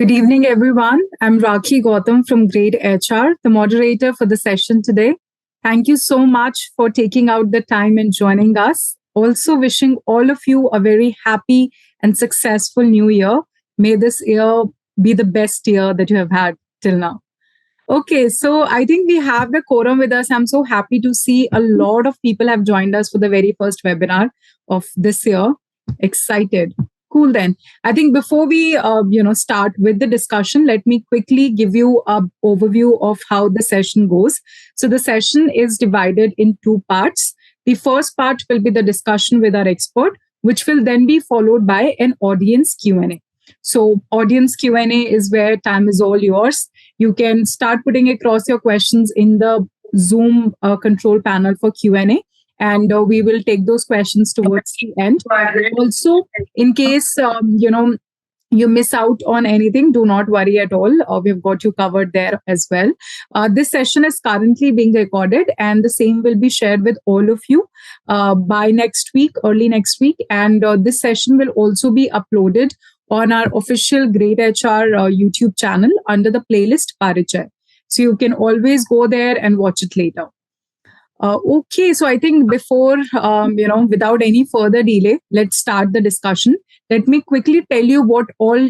Good evening, everyone. I'm Rakhi Gautam from greytHR, the moderator for the session today. Thank you so much for taking out the time and joining us. Also, wishing all of you a very happy and successful new year. May this year be the best year that you have had till now. Okay, so I think we have the quorum with us. I'm so happy to see a lot of people have joined us for the very first webinar of this year. Excited. Cool then. I think before we start with the discussion, let me quickly give you an overview of how the session goes. So the session is divided in two parts. The first part will be the discussion with our expert, which will then be followed by an audience Q&A. So audience Q&A is where time is all yours. You can start putting across your questions in the Zoom control panel for Q&A. And we will take those questions towards the end. Also, in case you miss out on anything, do not worry at all. We've got you covered there as well. This session is currently being recorded, and the same will be shared with all of you by next week, early next week. And this session will also be uploaded on our official greytHR YouTube channel under the playlist Parichay. So you can always go there and watch it later. Okay, so I think before, without any further delay, let's start the discussion. Let me quickly tell you what all,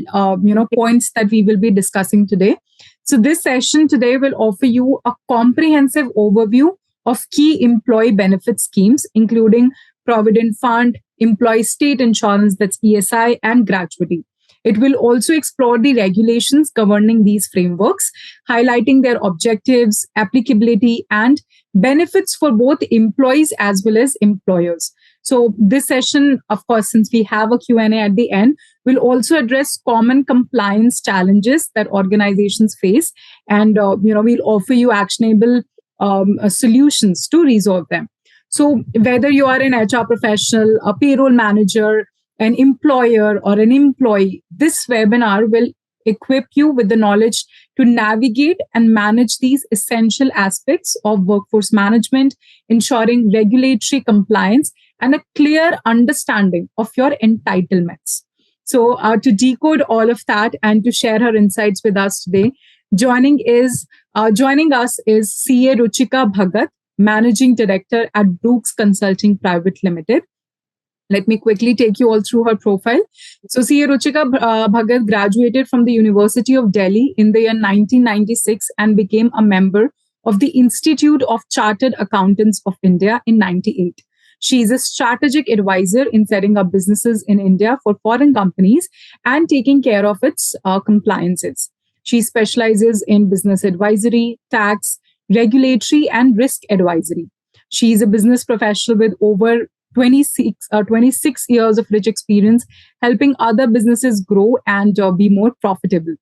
points that we will be discussing today. So this session today will offer you a comprehensive overview of key employee benefit schemes, including Provident Fund, employee state insurance, that's ESI, and gratuity. It will also explore the regulations governing these frameworks, highlighting their objectives, applicability, and benefits for both employees as well as employers. So this session, of course, since we have a Q&A at the end, will also address common compliance challenges that organizations face, and we'll offer you actionable solutions to resolve them. So whether you are an HR professional, a payroll manager, an employer, or an employee, this webinar will equip you with the knowledge to navigate and manage these essential aspects of workforce management, ensuring regulatory compliance and a clear understanding of your entitlements. So to decode all of that and to share her insights with us today, joining us is CA Ruchika Bhagat, Managing Director at Brooks Consulting Private Limited. Let me quickly take you all through her profile. So, CA Ruchika Bhagat graduated from the University of Delhi in the year 1996 and became a member of the Institute of Chartered Accountants of India in 98. She is a strategic advisor in setting up businesses in India for foreign companies and taking care of its compliances. She specializes in business advisory, tax, regulatory, and risk advisory. She is a business professional with over 26 years of rich experience helping other businesses grow and be more profitable.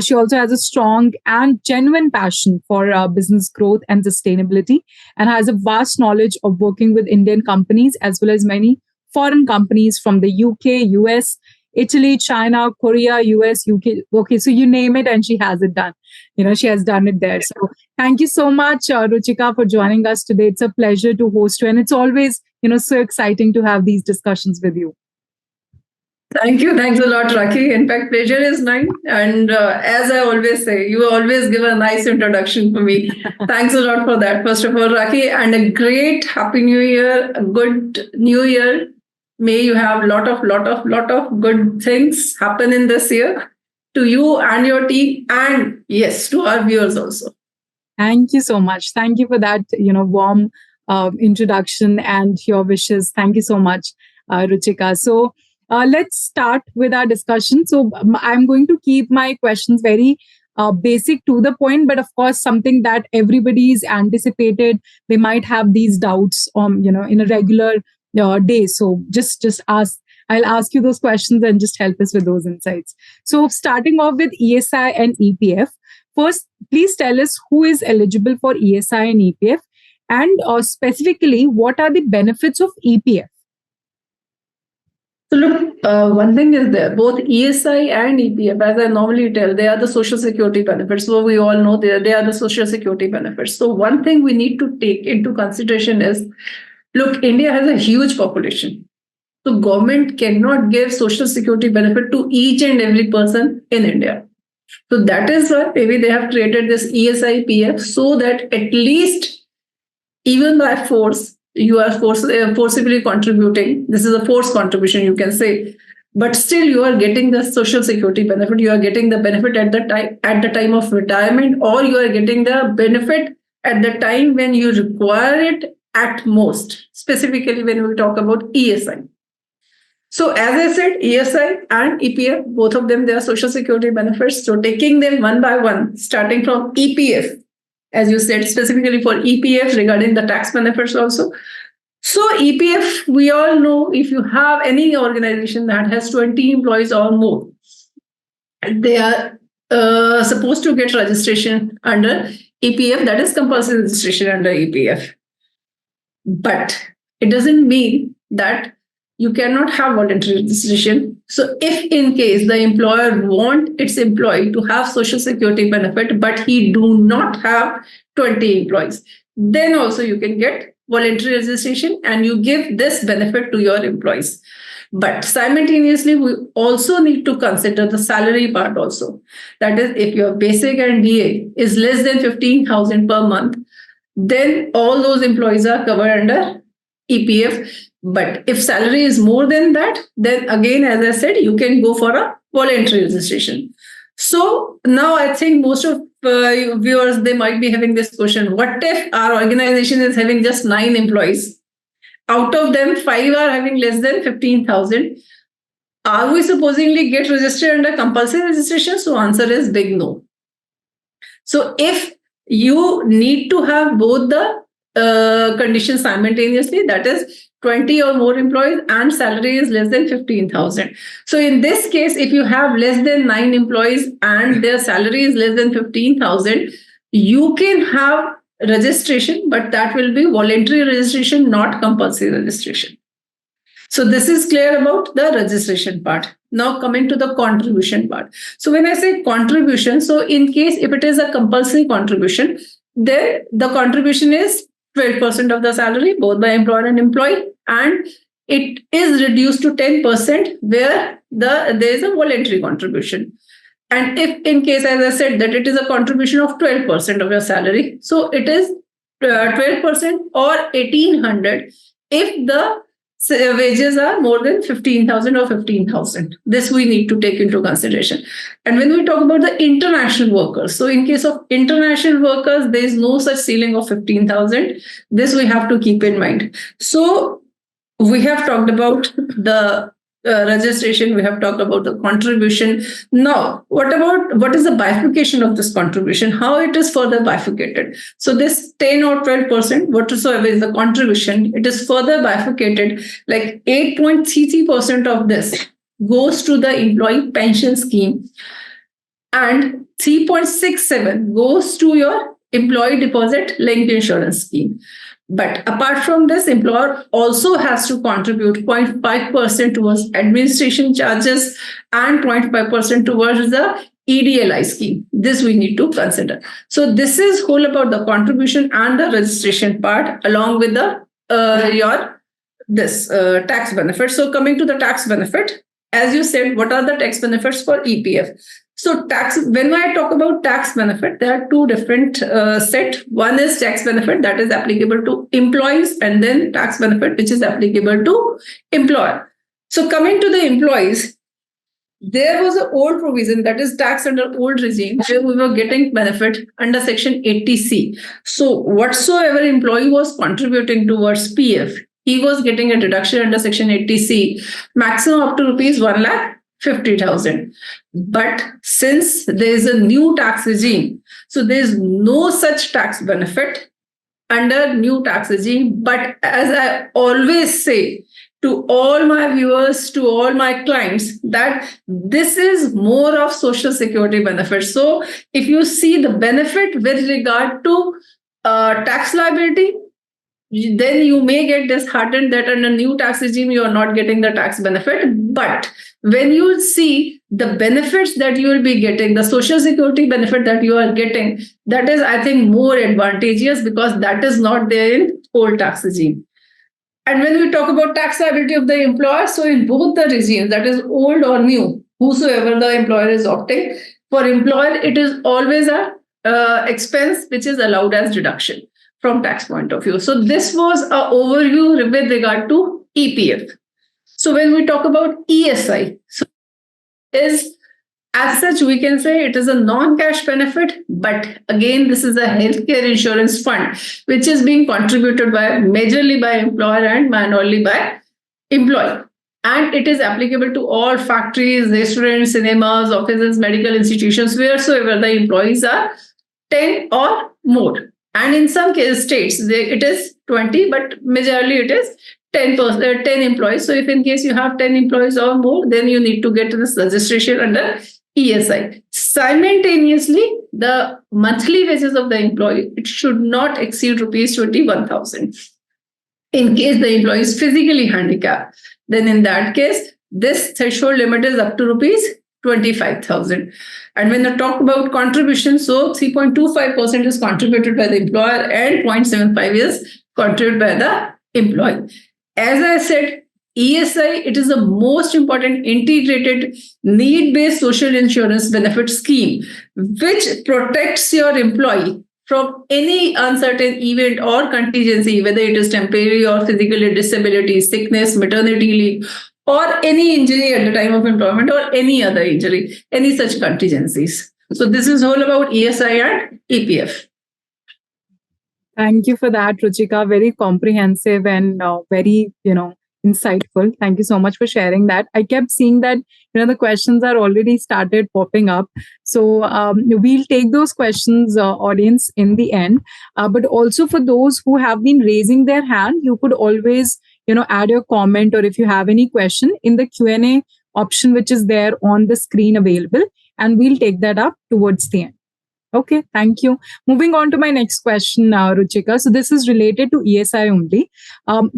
She also has a strong and genuine passion for business growth and sustainability, and has a vast knowledge of working with Indian companies as well as many foreign companies from the UK, US, Italy, China, Korea, US, UK. Okay, so you name it and she has it done. She has done it there. So thank you so much, Ruchika, for joining us today. It's a pleasure to host you, and it's always so exciting to have these discussions with you. Thank you. Thanks a lot, Rakhi. In fact, pleasure is mine. And as I always say, you always give a nice introduction for me. Thanks a lot for that. First of all, Rakhi, and a great Happy New Year, a good New Year. May you have lot of good things happen in this year to you and your team, and yes, to our viewers also. Thank you so much. Thank you for that, warm introduction and your wishes. Thank you so much, Ruchika. So let's start with our discussion. So I'm going to keep my questions very basic to the point, but of course, something that everybody's anticipated. They might have these doubts in a regular day. So just ask. I'll ask you those questions and just help us with those insights. So starting off with ESI and EPF, first, please tell us who is eligible for ESI and EPF, and specifically, what are the benefits of EPF? So look, one thing is there, both ESI and EPF, as I normally tell, they are the social security benefits. So we all know they are the social security benefits. So one thing we need to take into consideration is, look, India has a huge population. So government cannot give social security benefit to each and every person in India. So that is why maybe they have created this ESI PF, so that at least even by force, you are forcibly contributing. This is a forced contribution, you can say, but still you are getting the social security benefit. You are getting the benefit at the time of retirement, or you are getting the benefit at the time when you require it at most. Specifically, when we talk about ESI. So as I said, ESI and EPF, both of them, they are social security benefits. So taking them one by one, starting from EPF, as you said, specifically for EPF regarding the tax benefits also. So EPF, we all know, if you have any organization that has 20 employees or more, they are supposed to get registration under EPF, that is compulsory registration under EPF. But it doesn't mean that you cannot have voluntary registration. So if in case the employer want its employee to have social security benefit, but he do not have 20 employees, then also you can get voluntary registration and you give this benefit to your employees. But simultaneously, we also need to consider the salary part also. That is, if your basic and DA is less than 15,000 per month, then all those employees are covered under EPF. But if salary is more than that, then again, as I said, you can go for a voluntary registration. So now I think most of viewers, they might be having this question: what if our organization is having just 9 employees? Out of them, 5 are having less than 15,000. Are we supposedly get registered under compulsory registration? So answer is big no. So if you need to have both the conditions simultaneously, that is 20 or more employees and salary is less than 15,000. So in this case, if you have less than 9 employees and their salary is less than 15,000, you can have registration, but that will be voluntary registration, not compulsory registration. So this is clear about the registration part. Now coming to the contribution part. So when I say contribution, so in case if it is a compulsory contribution, then the contribution is 12% of the salary, both by employer and employee, and it is reduced to 10% where there is a voluntary contribution. And if in case, as I said, that it is a contribution of 12% of your salary, so it is 12% or 1,800 if the wages are more than 15,000 or 15,000. This we need to take into consideration. And when we talk about the international workers, so in case of international workers, there is no such ceiling of 15,000. This we have to keep in mind. So we have talked about the registration, we have talked about the contribution. Now, what is the bifurcation of this contribution? How it is further bifurcated? So this 10 or 12%, whatsoever is the contribution, it is further bifurcated. Like 8.33% of this goes to the employee pension scheme, and 3.67 goes to your employee deposit linked insurance scheme. But apart from this, employer also has to contribute 0.5% towards administration charges and 0.5% towards the EDLI scheme. This we need to consider. So this is whole about the contribution and the registration part, along with the your this tax benefit. So coming to the tax benefit, as you said, what are the tax benefits for EPF? So when I talk about tax benefit, there are two different set. One is tax benefit that is applicable to employees, and then tax benefit which is applicable to employer. So coming to the employees, there was an old provision, that is tax under old regime, where we were getting benefit under section 80C. So whatsoever employee was contributing towards PF, he was getting a deduction under section 80C, maximum up to rupees 1,50,000. But since there is a new tax regime, so there is no such tax benefit under new tax regime. But as I always say to all my viewers, to all my clients, that this is more of social security benefit. So if you see the benefit with regard to tax liability, then you may get disheartened that under new tax regime you are not getting the tax benefit. But when you see the benefits that you will be getting, the social security benefit that you are getting, that is, I think, more advantageous, because that is not there in old tax regime. And when we talk about tax liability of the employer, so in both the regimes, that is old or new, whosoever the employer is opting, For employer, it is always a expense which is allowed as deduction from tax point of view. So this was an overview with regard to EPF. So when we talk about ESI, so is as such, we can say it is a non-cash benefit, but again, this is a healthcare insurance fund, which is being contributed by majorly by employer and minorly by employee. And it is applicable to all factories, restaurants, cinemas, offices, medical institutions, wheresoever the employees are 10 or more. And in some cases, states, it is 20, but majorly it is 10 employees. So if in case you have 10 employees or more, then you need to get this registration under ESI. Simultaneously, the monthly wages of the employee, it should not exceed rupees 21,000. In case the employee is physically handicapped, then in that case, this threshold limit is up to rupees 25,000. And when I talk about contribution, so 3.25% is contributed by the employer and 0.75 is contributed by the employee. As I said, ESI, it is the most important integrated need-based social insurance benefit scheme, which protects your employee from any uncertain event or contingency, whether it is temporary or physical disability, sickness, maternity leave, or any injury at the time of employment or any other injury, any such contingencies. So this is all about ESI and EPF. Thank you for that, Ruchika. Very comprehensive and very, insightful. Thank you so much for sharing that. I kept seeing that, the questions are already started popping up. So we'll take those questions, audience, in the end. But also for those who have been raising their hand, you could always, add your comment, or if you have any question in the Q&A option, which is there on the screen available, and we'll take that up towards the end. Okay, thank you. Moving on to my next question, Ruchika. So this is related to ESI only.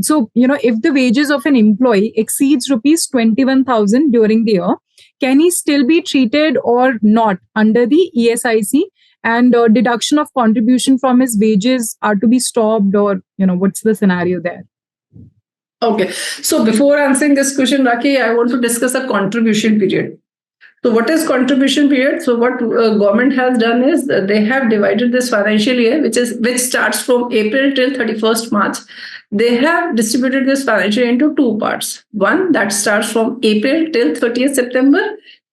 So, if the wages of an employee exceeds rupees 21,000 during the year, can he still be treated or not under the ESIC? And deduction of contribution from his wages are to be stopped, or, what's the scenario there? Okay. So before answering this question, Raki, I want to discuss a contribution period. So what is contribution period? So what government has done is they have divided this financial year, which starts from April till 31st March. They have distributed this financial year into two parts. One that starts from April till 30th September.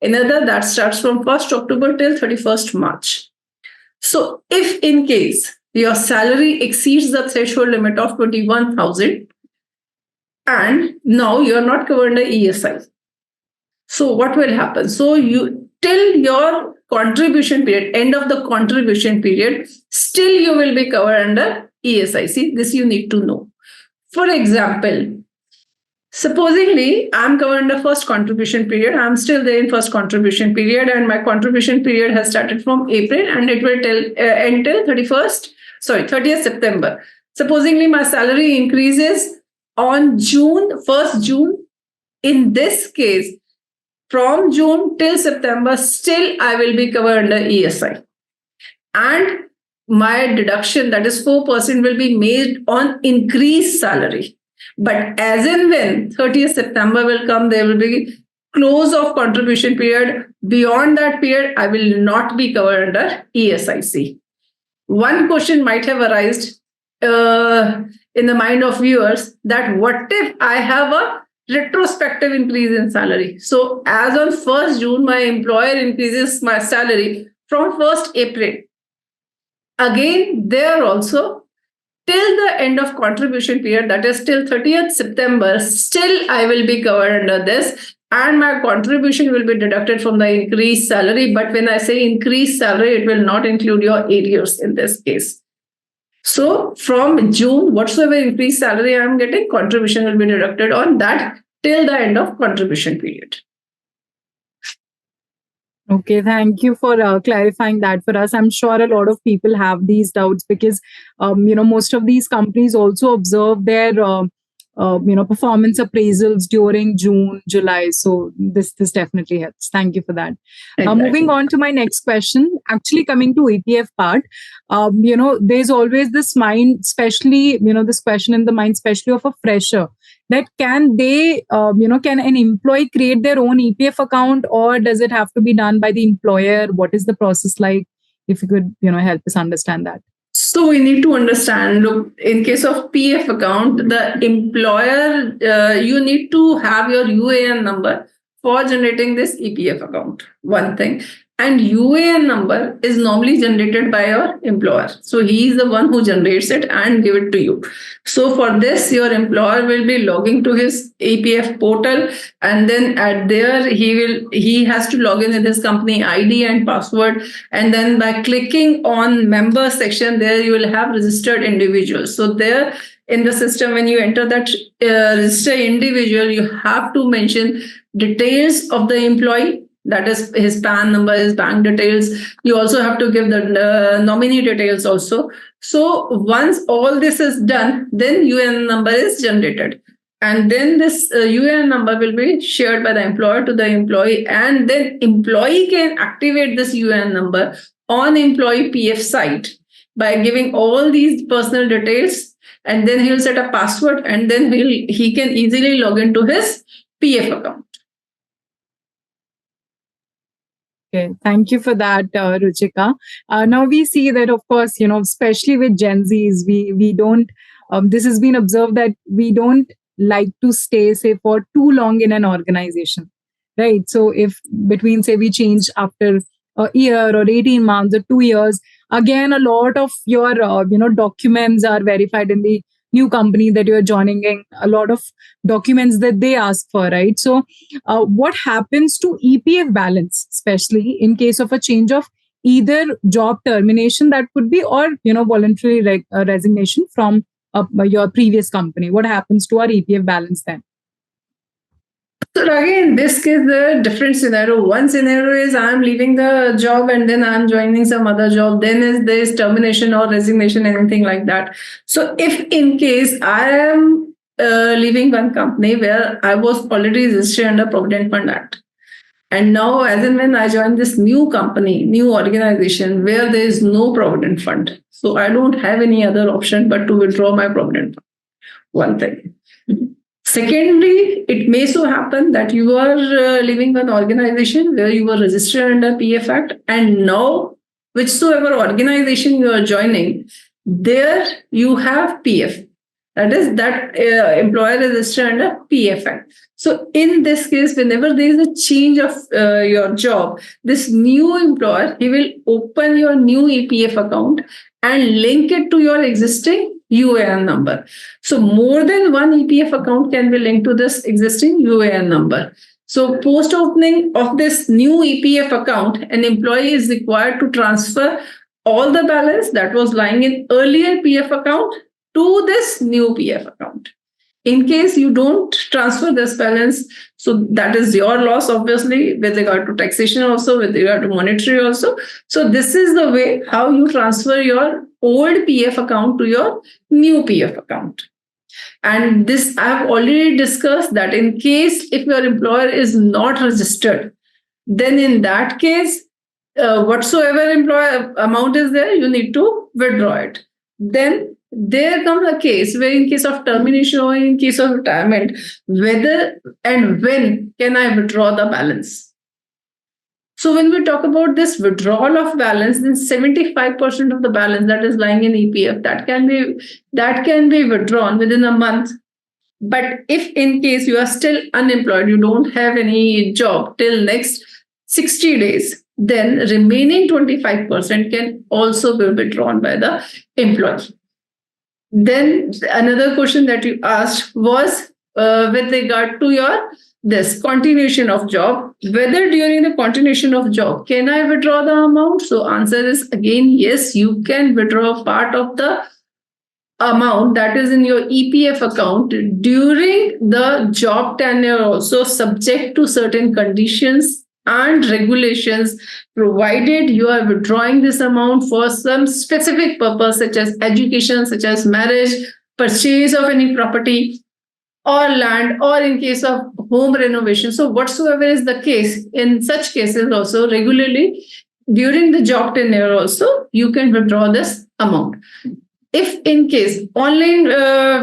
Another that starts from 1st October till 31st March. So if in case your salary exceeds the threshold limit of 21,000 and now you're not covered under ESI. So what will happen? So you till your contribution period, end of the contribution period, still you will be covered under ESI. See, this you need to know. For example, supposingly I'm covered under first contribution period. I'm still there in first contribution period, and my contribution period has started from April and it will end till 30th September. Supposingly my salary increases on 1st June. In this case, from June till September, still I will be covered under ESI. And my deduction, that is 4%, will be made on increased salary. But as and when 30th September will come, there will be close of contribution period. Beyond that period, I will not be covered under ESIC. One question might have arisen in the mind of viewers, that what if I have a retrospective increase in salary? So as on 1st June, my employer increases my salary from 1st April. Again, there also, till the end of contribution period, that is till 30th September, still I will be covered under this, and my contribution will be deducted from the increased salary. But when I say increased salary, it will not include your arrears in this case. So from June, whatsoever increased salary I am getting, contribution will be deducted on that till the end of contribution period. Okay, thank you for clarifying that for us. I'm sure a lot of people have these doubts because, most of these companies also observe their, performance appraisals during June, July. So this definitely helps. Thank you for that. Exactly. Moving on to my next question, actually coming to EPF part, there's always this mind, especially, this question in the mind, especially of a fresher. that can they, can an employee create their own EPF account, or does it have to be done by the employer? What is the process like? If you could, help us understand that. So we need to understand, look, in case of PF account, the employer, you need to have your UAN number for generating this EPF account, one thing. And UAN number is normally generated by your employer. So he is the one who generates it and give it to you. So for this, your employer will be logging to his EPF portal, and then at there he has to log in with his company ID and password. And then by clicking on member section, there you will have registered individuals. So there in the system, when you enter that registered individual, you have to mention details of the employee, that is his PAN number, his bank details. You also have to give the nominee details also. So once all this is done, then UN number is generated. And then this UN number will be shared by the employer to the employee. And then employee can activate this UN number on employee PF site by giving all these personal details. And then he will set a password, and then he can easily log into his PF account. Okay, thank you for that, Ruchika. Now we see that, of course, especially with Gen Zs, we don't. This has been observed that we don't like to stay, say, for too long in an organization, right? So if between, say, we change after a year or 18 months or 2 years, again, a lot of your documents are verified in the new company that you're joining in, a lot of documents that they ask for, right? So what happens to EPF balance, especially in case of a change of either job termination that could be, or voluntary resignation from your previous company? What happens to our EPF balance then? So again, in this case, the different scenario. One scenario is I'm leaving the job and then I'm joining some other job. Then there is termination or resignation, anything like that. So if in case I am leaving one company where I was already registered under Provident Fund Act, and now as and when I join this new company, new organization where there is no Provident Fund, so I don't have any other option but to withdraw my Provident Fund. One thing. Secondly, it may so happen that you are leaving an organization where you were registered under PF Act, and now whichsoever organization you are joining, there you have PF. That is, that employer is registered under PF Act. So in this case, whenever there is a change of your job, this new employer, he will open your new EPF account and link it to your existing UAN number. So more than one EPF account can be linked to this existing UAN number. So post opening of this new EPF account, an employee is required to transfer all the balance that was lying in earlier PF account to this new PF account. In case you don't transfer this balance, so that is your loss, obviously, with regard to taxation also, with regard to monetary also. So this is the way how you transfer your old PF account to your new PF account. And this I have already discussed that in case if your employer is not registered, then in that case, whatsoever employer amount is there, you need to withdraw it. Then there comes a case where in case of termination or in case of retirement, whether and when can I withdraw the balance? So when we talk about this withdrawal of balance, then 75% of the balance that is lying in EPF, that can be withdrawn within a month. But if in case you are still unemployed, you don't have any job till next 60 days, then remaining 25% can also be withdrawn by the employee. Then another question that you asked was with regard to your this continuation of job, whether during the continuation of job can I withdraw the amount? So answer is again yes, you can withdraw part of the amount that is in your EPF account during the job tenure, also subject to certain conditions and regulations, provided you are withdrawing this amount for some specific purpose such as education, such as marriage, purchase of any property or land, or in case of home renovation. So whatsoever is the case, in such cases also regularly during the job tenure also you can withdraw this amount. If in case online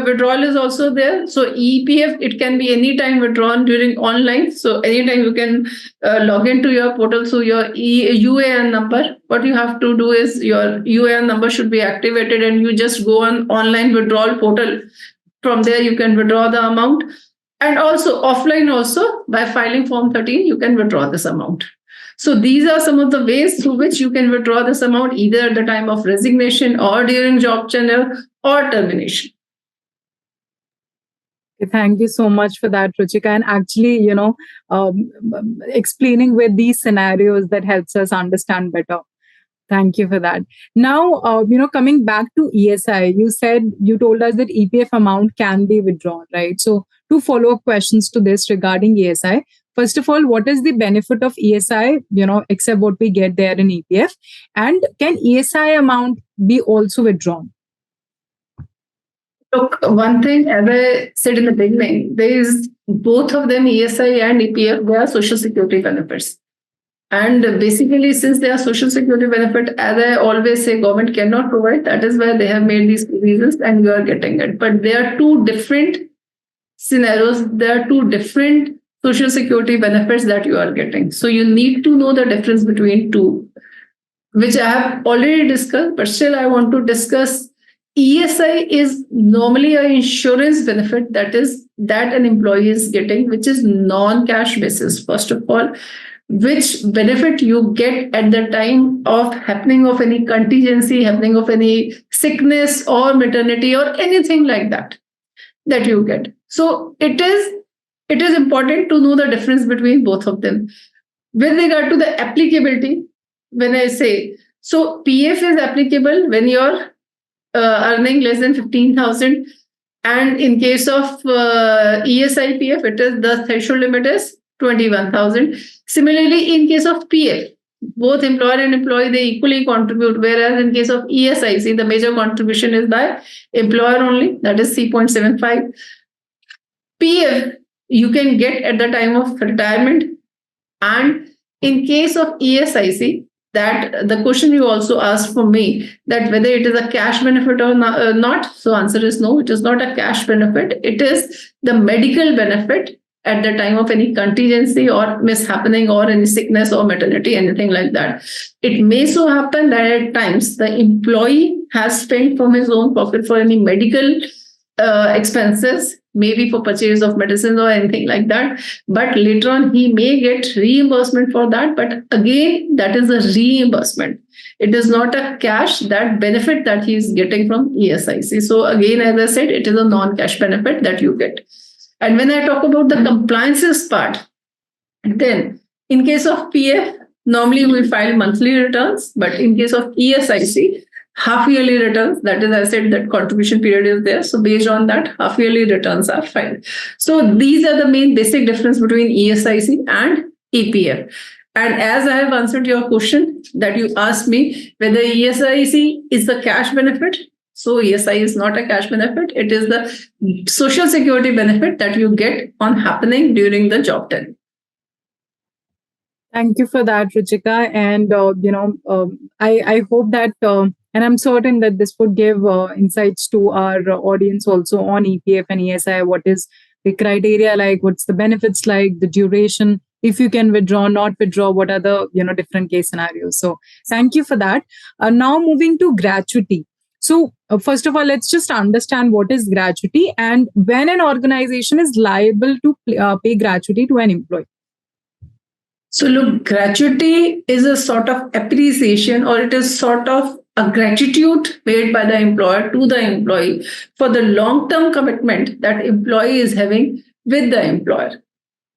withdrawal is also there, so EPF, it can be anytime withdrawn during online. So anytime you can log into your portal. So your UAN number, what you have to do is your UAN number should be activated, and you just go on online withdrawal portal. From there you can withdraw the amount, and also offline also by filing form 13 you can withdraw this amount. So these are some of the ways through which you can withdraw this amount, either at the time of resignation or during job tenure or termination. Thank you so much for that, Ruchika. And actually, explaining with these scenarios that helps us understand better. Thank you for that. Now, coming back to ESI, you told us that EPF amount can be withdrawn, right? So, two follow-up questions to this regarding ESI. First of all, what is the benefit of ESI, except what we get there in EPF? And can ESI amount be also withdrawn? Look, one thing, as I said in the beginning, there is both of them, ESI and EPF, they are social security benefits. And basically, since they are social security benefit, as I always say, government cannot provide. That is why they have made these provisions and you are getting it. But there are two different scenarios. There are two different social security benefits that you are getting. So you need to know the difference between two, which I have already discussed, but still I want to discuss. ESI is normally an insurance benefit that an employee is getting, which is non-cash basis, first of all, which benefit you get at the time of happening of any contingency, happening of any sickness or maternity or anything like that you get. So it is important to know the difference between both of them. With regard to the applicability, when I say, so PF is applicable when you're earning less than 15,000, and in case of ESI PF, the threshold limit is 21,000. Similarly, in case of PF, both employer and employee, they equally contribute, whereas in case of ESI, the major contribution is by employer only, that is 3.75. PF you can get at the time of retirement, and in case of ESIC, that the question you also asked for me, that whether it is a cash benefit or not. So answer is no, it is not a cash benefit. It is the medical benefit at the time of any contingency or mishappening or any sickness or maternity, anything like that. It may so happen that at times the employee has spent from his own pocket for any medical expenses, maybe for purchase of medicines or anything like that, but later on he may get reimbursement for that. But again, that is a reimbursement. It is not a cash, that benefit that he is getting from ESIC. So again, as I said, it is a non-cash benefit that you get. And when I talk about the compliances part, then in case of PF, normally we file monthly returns, but in case of ESIC, half-yearly returns, that is, I said that contribution period is there. So based on that, half-yearly returns are filed. So these are the main basic difference between ESIC and EPF. And as I have answered your question that you asked me, whether ESIC is the cash benefit. So ESI is not a cash benefit. It is the social security benefit that you get on happening during the job tenure. Thank you for that, Ruchika. And, I hope that, and I'm certain that this would give insights to our audience also on EPF and ESI. What is the criteria like? What's the benefits like? The duration? If you can withdraw, not withdraw, what are the different case scenarios? So thank you for that. Now moving to gratuity. So first of all, let's just understand what is gratuity and when an organization is liable to pay gratuity to an employee. So look, gratuity is a sort of appreciation, or it is sort of a gratitude paid by the employer to the employee for the long-term commitment that employee is having with the employer.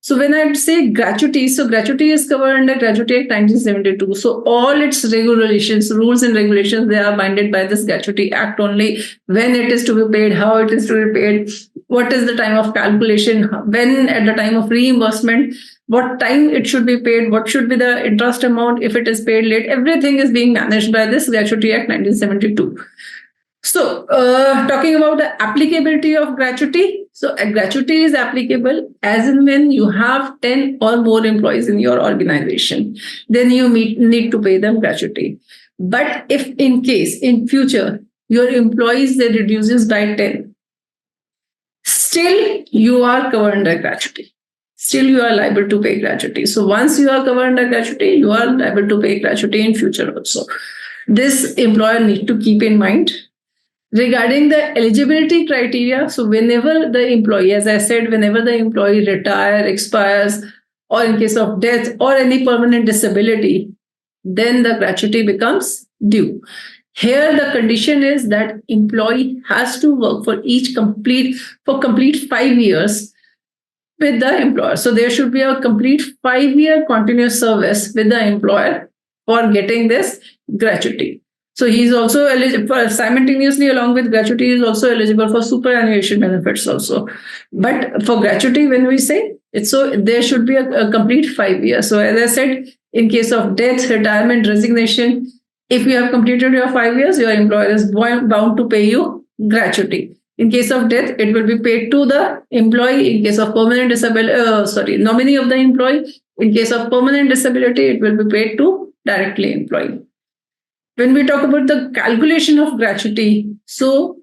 So when I say gratuity, so gratuity is covered under Gratuity Act 1972. So all its regulations, rules and regulations, they are binded by this Gratuity Act only. When it is to be paid, how it is to be paid, what is the time of calculation, when at the time of reimbursement, what time it should be paid, what should be the interest amount if it is paid late. Everything is being managed by this Gratuity Act 1972. So talking about the applicability of gratuity. So a gratuity is applicable as and when you have 10 or more employees in your organization. Then you need to pay them gratuity. But if in case in future your employees, they reduces by 10, still you are covered under gratuity. Still you are liable to pay gratuity. So once you are covered under gratuity, you are liable to pay gratuity in future also. This employer need to keep in mind. Regarding the eligibility criteria, so whenever the employee, as I said, whenever the employee retire, expires, or in case of death or any permanent disability, then the gratuity becomes due. Here the condition is that employee has to work for complete 5 years with the employer. So there should be a complete 5-year continuous service with the employer for getting this gratuity. So he is also eligible simultaneously, along with gratuity, he is also eligible for superannuation benefits also. But for gratuity, when we say it's, so there should be a complete 5 years. So as I said, in case of death, retirement, resignation, if you have completed your 5 years, your employer is bound to pay you gratuity. In case of death, it will be paid to the employee. In case of permanent disability, nominee of the employee. In case of permanent disability, it will be paid to directly employee. When we talk about the calculation of gratuity, so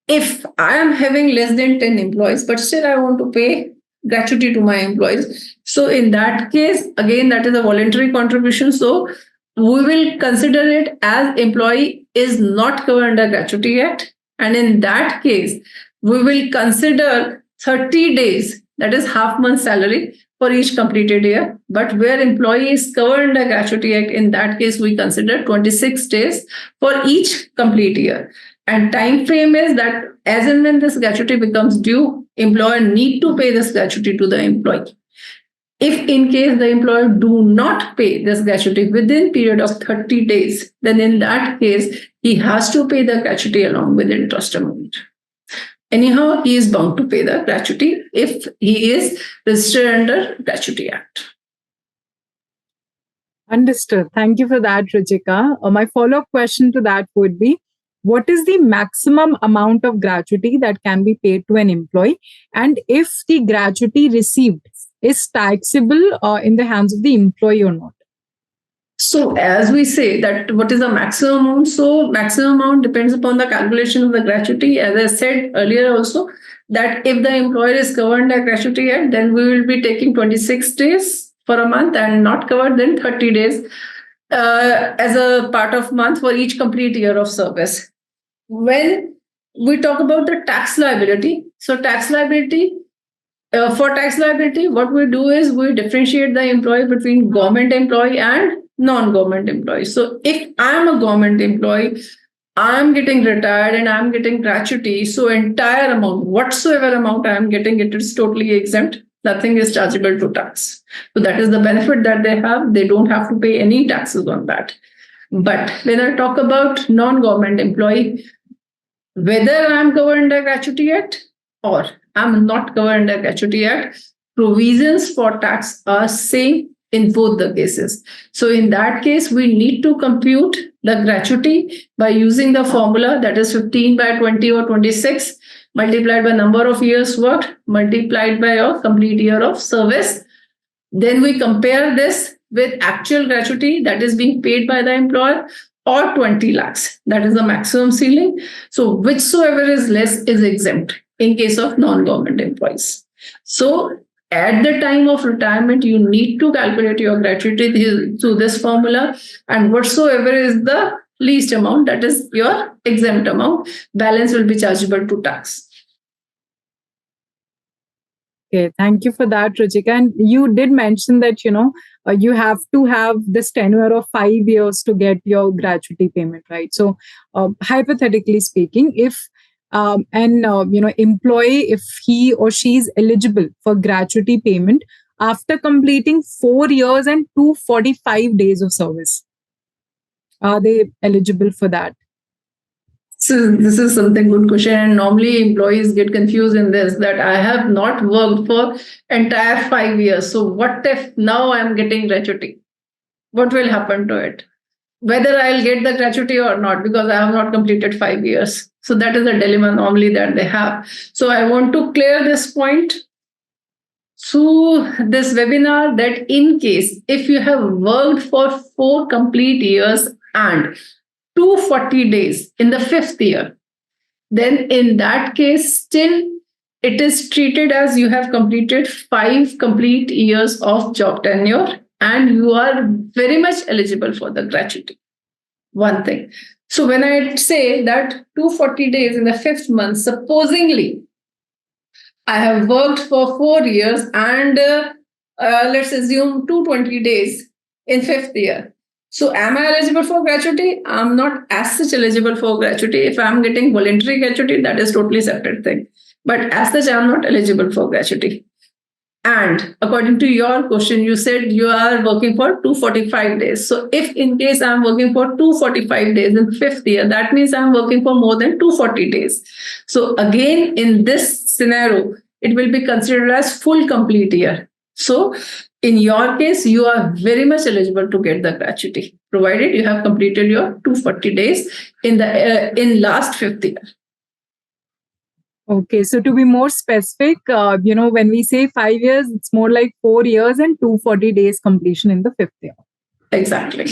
if I am having less than 10 employees, but still I want to pay gratuity to my employees, so in that case, again, that is a voluntary contribution. So we will consider it as employee is not covered under gratuity yet. And in that case, we will consider 30 days, that is half month salary for each completed year. But where employee is covered under gratuity act, in that case, we consider 26 days for each complete year. And time frame is that as and when this gratuity becomes due, employer need to pay this gratuity to the employee. If in case the employer do not pay this gratuity within period of 30 days, then in that case, he has to pay the gratuity along with interest amount. Anyhow, he is bound to pay the gratuity if he is registered under Gratuity Act. Understood. Thank you for that, Ruchika. My follow-up question to that would be, what is the maximum amount of gratuity that can be paid to an employee? And if the gratuity received is taxable in the hands of the employee or not? So as we say that what is the maximum amount? So maximum amount depends upon the calculation of the gratuity. As I said earlier also, that if the employer is covered under gratuity act, then we will be taking 26 days for a month, and not covered, then 30 days as a part of month for each complete year of service. When we talk about the tax liability, so tax liability, for tax liability, what we do is we differentiate the employee between government employee and non-government employee. So if I'm a government employee, I'm getting retired and I'm getting gratuity, so entire amount, whatsoever amount I'm getting, it is totally exempt. Nothing is chargeable to tax. So that is the benefit that they have. They don't have to pay any taxes on that. But when I talk about non-government employee, whether I'm covered under Gratuity Act or I'm not covered under Gratuity Act, provisions for tax are same in both the cases. So in that case, we need to compute the gratuity by using the formula, that is 15 by 20 or 26 multiplied by number of years worked multiplied by a complete year of service. Then we compare this with actual gratuity that is being paid by the employer, or 20 lakhs. That is the maximum ceiling. So whichsoever is less is exempt in case of non-government employees. So at the time of retirement, you need to calculate your gratuity through this formula, and whatsoever is the least amount, that is your exempt amount, balance will be chargeable to tax. Okay, thank you for that, Ruchika. And you did mention that, you have to have this tenure of 5 years to get your gratuity payment, right? So hypothetically speaking, if employee, if he or she is eligible for gratuity payment after completing 4 years and 245 days of service, are they eligible for that? So this is something good question, and normally employees get confused in this, that I have not worked for entire 5 years. So what if now I'm getting gratuity? What will happen to it? Whether I'll get the gratuity or not, because I have not completed 5 years. So that is a dilemma normally that they have. So I want to clear this point through this webinar, that in case if you have worked for 4 complete years and 240 days in the fifth year, then in that case, still it is treated as you have completed 5 complete years of job tenure and you are very much eligible for the gratuity. One thing. So when I say that 240 days in the fifth month, supposingly I have worked for 4 years and let's assume 220 days in fifth year. So am I eligible for gratuity? I'm not as such eligible for gratuity. If I'm getting voluntary gratuity, that is totally separate thing. But as such, I'm not eligible for gratuity. And according to your question, you said you are working for 245 days. So if in case I'm working for 245 days in fifth year, that means I'm working for more than 240 days. So again, in this scenario, it will be considered as full complete year. So in your case, you are very much eligible to get the gratuity, provided you have completed your 240 days in the in last fifth year. Okay, so to be more specific, when we say 5 years, it's more like 4 years and 240 days completion in the fifth year. Exactly.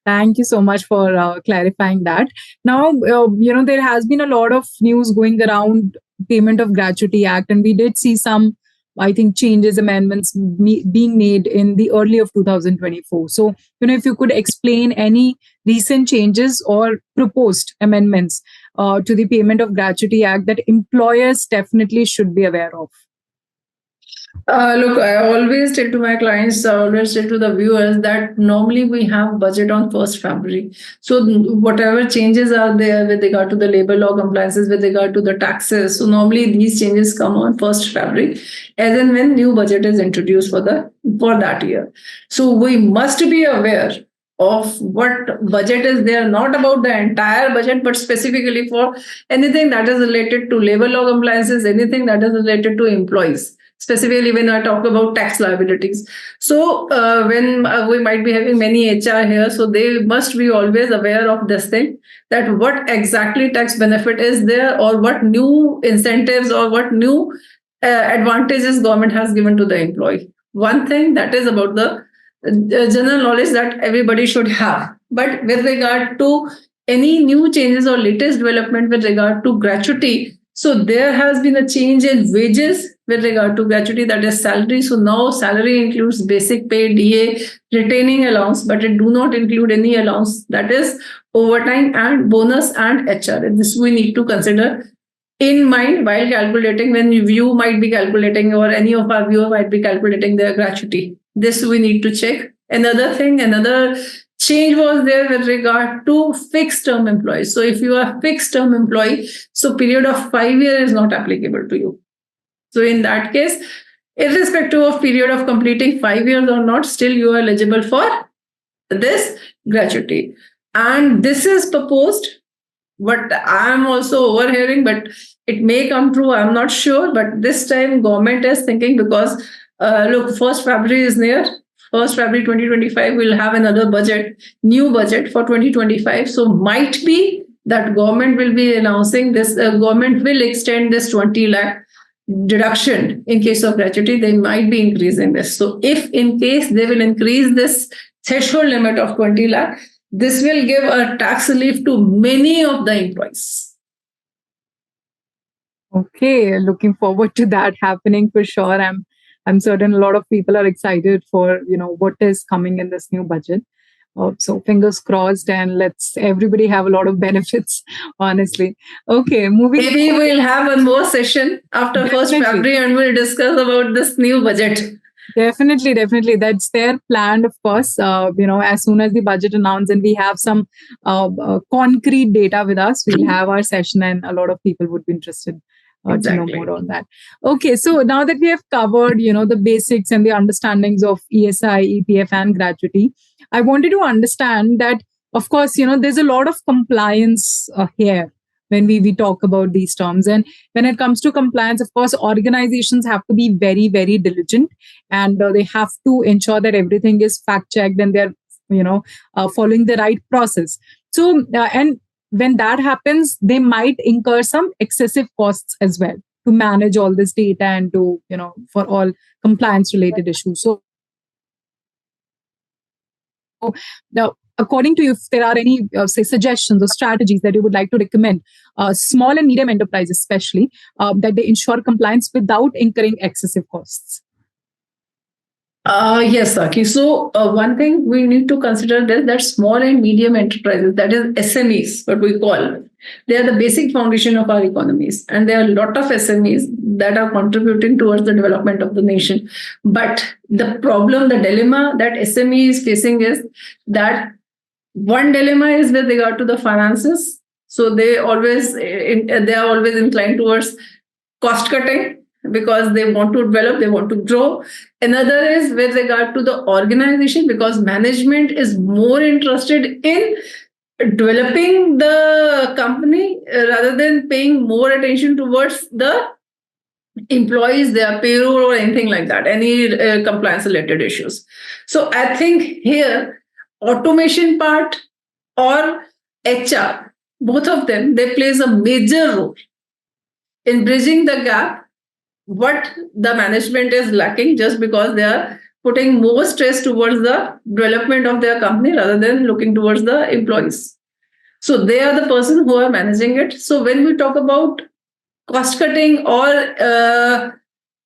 Thank you so much for clarifying that. Now, there has been a lot of news going around Payment of Gratuity Act, and we did see some, I think, changes, amendments being made in the early of 2024. So, if you could explain any recent changes or proposed amendments to the Payment of Gratuity Act that employers definitely should be aware of. Look, I always tell to my clients, I always tell to the viewers that normally we have budget on 1st February. So whatever changes are there with regard to the labor law compliances, with regard to the taxes, so normally these changes come on 1st February, as and when new budget is introduced for that year. So we must be aware of what budget is there, not about the entire budget, but specifically for anything that is related to labor law compliances, anything that is related to employees. Specifically, when I talk about tax liabilities. So when we might be having many HR here, so they must be always aware of this thing, that what exactly tax benefit is there, or what new incentives or what new advantages government has given to the employee. One thing that is about the general knowledge that everybody should have. But with regard to any new changes or latest development with regard to gratuity, so there has been a change in wages with regard to gratuity, that is salary. So now salary includes basic pay, DA, retaining allowance, but it do not include any allowance that is overtime and bonus and HR. And this we need to consider in mind while calculating, when you might be calculating or any of our viewer might be calculating their gratuity. This we need to check. Another change was there with regard to fixed term employees. So if you are fixed term employee, so period of 5 years is not applicable to you. So in that case, irrespective of period of completing 5 years or not, still you are eligible for this gratuity. And this is proposed, what I am also overhearing, but it may come true, I'm not sure. But this time government is thinking, because look, 1st February is near. 1st February 2025, we'll have another new budget for 2025. So might be that government will be announcing this, government will extend this 20 lakh deduction in case of gratuity. They might be increasing this. So if in case they will increase this threshold limit of 20 lakh, this will give a tax relief to many of the employees. Okay, looking forward to that happening for sure. I'm certain a lot of people are excited for what is coming in this new budget. So fingers crossed, and let's everybody have a lot of benefits, honestly. Okay, moving. Maybe we'll have one more session after 1st February and we'll discuss about this new budget. Definitely. That's their plan, of course. As soon as the budget announced and we have some concrete data with us, we'll have our session, and a lot of people would be interested. Exactly. To know more on that. Okay, so now that we have covered, the basics and the understandings of ESI, EPF, and gratuity, I wanted to understand that, of course, there's a lot of compliance here when we talk about these terms. And when it comes to compliance, of course, organizations have to be very, very diligent, and they have to ensure that everything is fact-checked and they're, following the right process. So, and when that happens, they might incur some excessive costs as well to manage all this data and to, for all compliance related issues. So now, according to you, if there are any, say, suggestions or strategies that you would like to recommend, small and medium enterprises especially, that they ensure compliance without incurring excessive costs? Yes, Saki. So one thing we need to consider is that small and medium enterprises, that is SMEs, what we call, they are the basic foundation of our economies, and there are a lot of SMEs that are contributing towards the development of the nation. But the problem, the dilemma that SME is facing is that one dilemma is with regard to the finances. So they are always inclined towards cost cutting because they want to develop, they want to grow. Another is with regard to the organization, because management is more interested in developing the company rather than paying more attention towards the employees, their payroll, or anything like that, any compliance related issues. So I think here, automation part or HR, both of them, they plays a major role in bridging the gap what the management is lacking, just because they are putting more stress towards the development of their company rather than looking towards the employees. So they are the person who are managing it. So when we talk about cost cutting or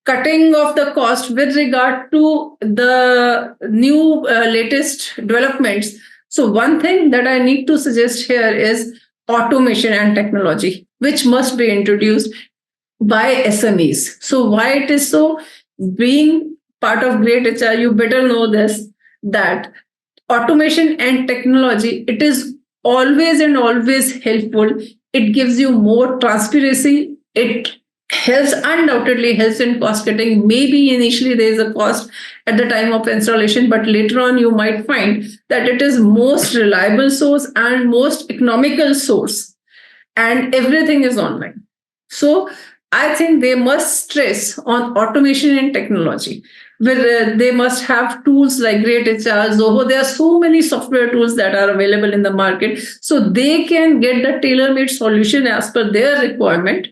cutting of the cost with regard to the new latest developments, so one thing that I need to suggest here is automation and technology, which must be introduced by SMEs. So why it is so? Being part of greytHR, you better know this, that automation and technology, it is always and always helpful. It gives you more transparency. It helps, undoubtedly helps in cost cutting. Maybe initially there is a cost at the time of installation, but later on you might find that it is most reliable source and most economical source, and everything is online. So I think they must stress on automation and technology, where they must have tools like greytHR, Zoho. There are so many software tools that are available in the market, so they can get the tailor-made solution as per their requirement,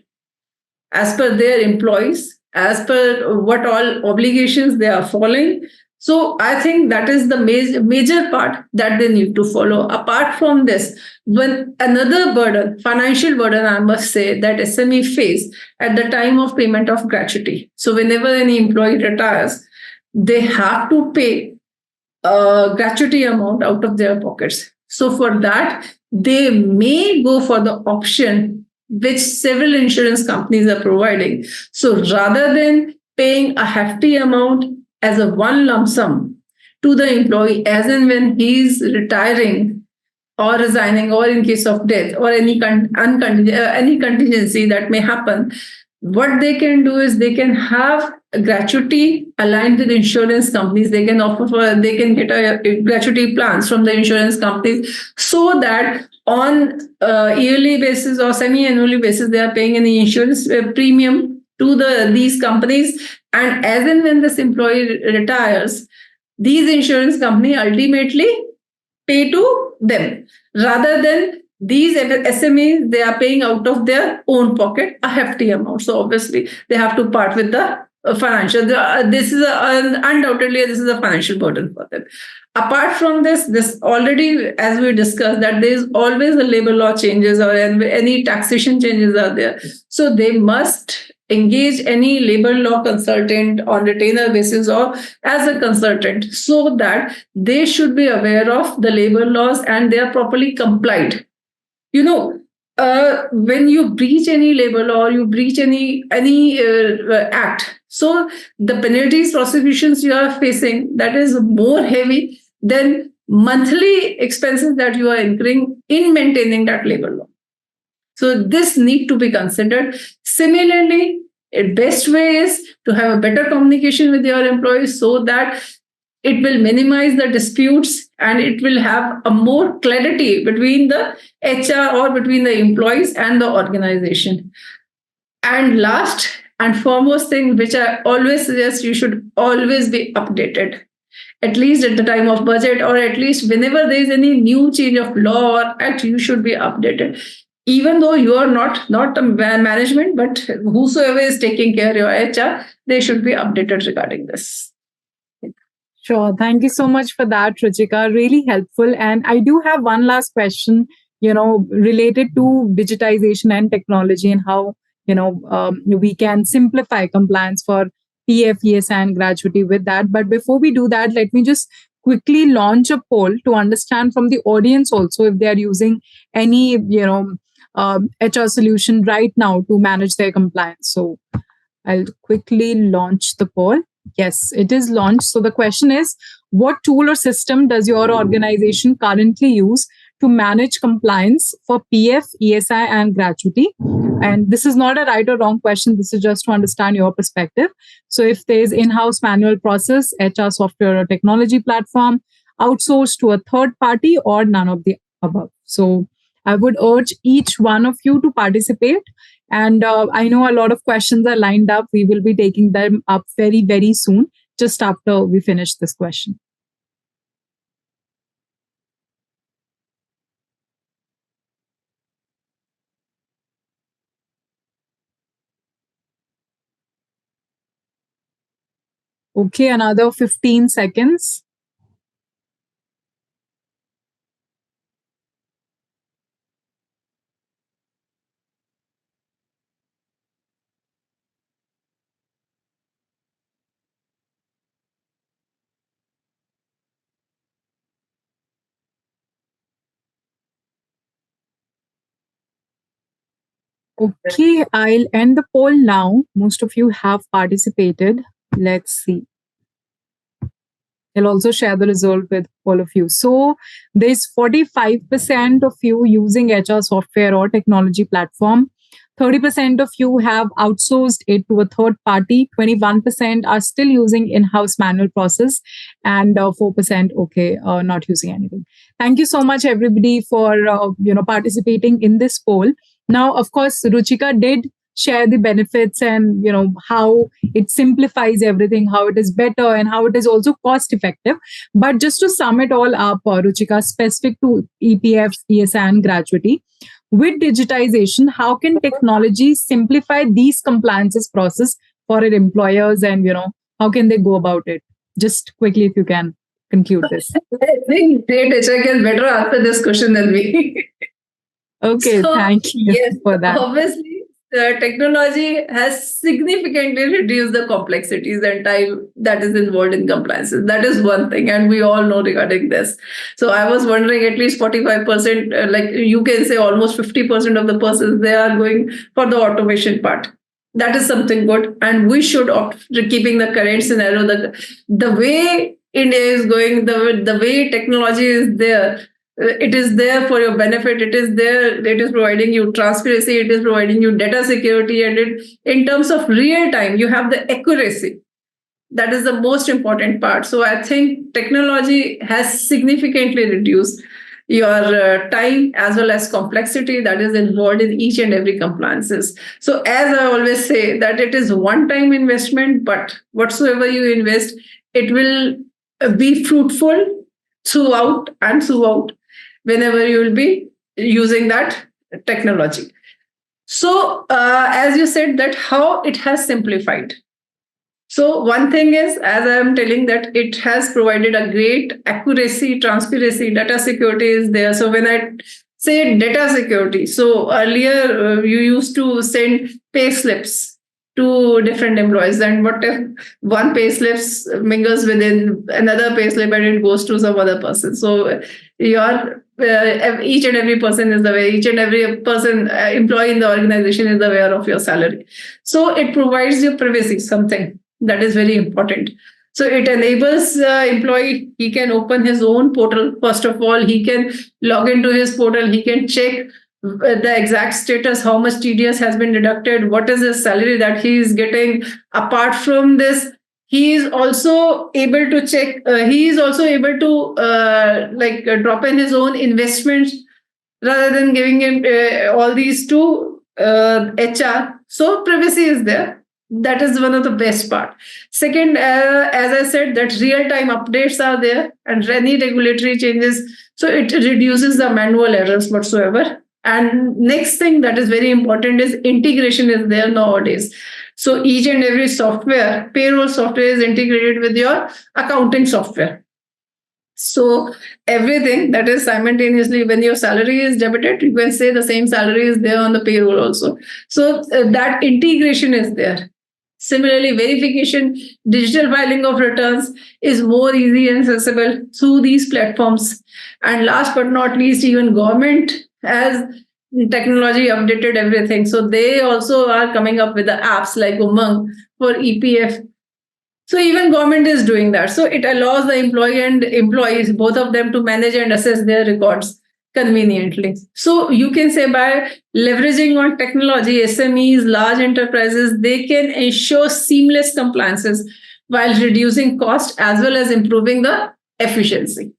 as per their employees, as per what all obligations they are following. So I think that is the major part that they need to follow. Apart from this, when another burden, financial burden, I must say, that SME face at the time of payment of gratuity. So whenever any employee retires, they have to pay a gratuity amount out of their pockets. So for that, they may go for the option which several insurance companies are providing. So rather than paying a hefty amount as a one lump sum to the employee as and when he's retiring or resigning, or in case of death or any any contingency that may happen, what they can do is they can have a gratuity aligned with insurance companies. They can they can get a gratuity plans from the insurance companies, so that on yearly basis or semi-annually basis, they are paying any insurance premium to these companies. And as and when this employee retires, these insurance company ultimately pay to them, rather than these SMEs, they are paying out of their own pocket a hefty amount. So obviously they have to part with the financial. This is undoubtedly this is a financial burden for them. Apart from this already, as we discussed, that there is always a labor law changes or any taxation changes are there. So they must engage any labor law consultant on retainer basis or as a consultant, so that they should be aware of the labor laws and they are properly complied. When you breach any labor law or you breach any act, so the penalties, prosecutions you are facing, that is more heavy than monthly expenses that you are incurring in maintaining that labor law. So this need to be considered. Similarly, the best way is to have a better communication with your employees, so that it will minimize the disputes and it will have a more clarity between the HR or between the employees and the organization. And last and foremost thing, which I always suggest, you should always be updated, at least at the time of budget, or at least whenever there is any new change of law or act, you should be updated. Even though you are not a management, but whosoever is taking care of your HR, they should be updated regarding this. Sure. Thank you so much for that, Ruchika. Really helpful. And I do have one last question, related to digitization and technology and how, we can simplify compliance for PF, ESI, and gratuity with that. But before we do that, let me just quickly launch a poll to understand from the audience also if they are using any, HR solution right now to manage their compliance. So I'll quickly launch the poll. Yes, it is launched. So the question is, what tool or system does your organization currently use to manage compliance for PF, ESI, and gratuity? And this is not a right or wrong question. This is just to understand your perspective. So if there is in-house manual process, HR software or technology platform, outsourced to a third party, or none of the above. So I would urge each one of you to participate. And I know a lot of questions are lined up. We will be taking them up very, very soon, just after we finish this question. Okay, another 15 seconds. Okay, I'll end the poll now. Most of you have participated. Let's see. I'll also share the result with all of you. So there's 45% of you using HR software or technology platform. 30% of you have outsourced it to a third party. 21% are still using in-house manual process, and 4% not using anything. Thank you so much, everybody, for participating in this poll. Now, of course, Ruchika did share the benefits and how it simplifies everything, how it is better, and how it is also cost effective. But just to sum it all up, Ruchika, specific to EPF, ESI, and gratuity, with digitization, how can technology simplify these compliances process for our employers, and how can they go about it? Just quickly, if you can conclude this. I think greytHR can better answer this question than me. Okay, thank you for that. Obviously, technology has significantly reduced the complexities and time that is involved in compliances. That is one thing, and we all know regarding this. So I was wondering, at least 45%, like you can say almost 50% of the persons, they are going for the automation part. That is something good, and we should opt for keeping the current scenario. The way India is going, the way technology is there, it is there for your benefit. It is there. It is providing you transparency. It is providing you data security, and in terms of real time, you have the accuracy. That is the most important part. So I think technology has significantly reduced your time as well as complexity that is involved in each and every compliances. So as I always say, that it is one time investment, but whatsoever you invest, it will be fruitful throughout and throughout whenever you will be using that technology. So as you said, that how it has simplified. So one thing is, as I am telling, that it has provided a great accuracy, transparency, data security is there. So when I say data security, so earlier you used to send pay slips to different employees, and what if one pay slips mingles within another pay slip and it goes to some other person? So your each and every person is aware, each and every person employee in the organization is aware of your salary. So it provides you privacy, something that is very important. So it enables employee, he can open his own portal. First of all, he can log into his portal, he can check the exact status, how much TDS has been deducted, what is his salary that he is getting. Apart from this, he is also able to check, he is also able to drop in his own investments rather than giving him all these to HR. So privacy is there. That is one of the best part. Second, as I said, that real-time updates are there and any regulatory changes. So it reduces the manual errors whatsoever. And next thing that is very important is integration is there nowadays. So each and every software, payroll software is integrated with your accounting software. So everything that is simultaneously, when your salary is debited, you can say the same salary is there on the payroll also. So that integration is there. Similarly, verification, digital filing of returns is more easy and accessible through these platforms. And last but not least, even government has technology updated everything. So they also are coming up with the apps like Umang for EPF. So even government is doing that. So it allows the employee and employees, both of them, to manage and assess their records conveniently. So you can say by leveraging on technology, SMEs, large enterprises, they can ensure seamless compliances while reducing cost as well as improving the efficiency.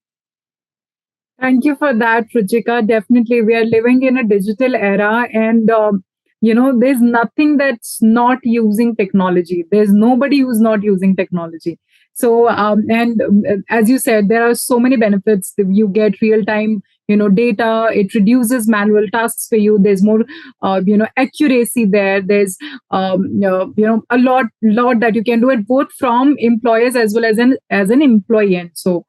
Thank you for that, Ruchika. Definitely, we are living in a digital era, and there's nothing that's not using technology. There's nobody who's not using technology. So, as you said, there are so many benefits. You get real time, data. It reduces manual tasks for you. There's more, accuracy there. There's, a lot that you can do it both from employers as well as an employee. And so,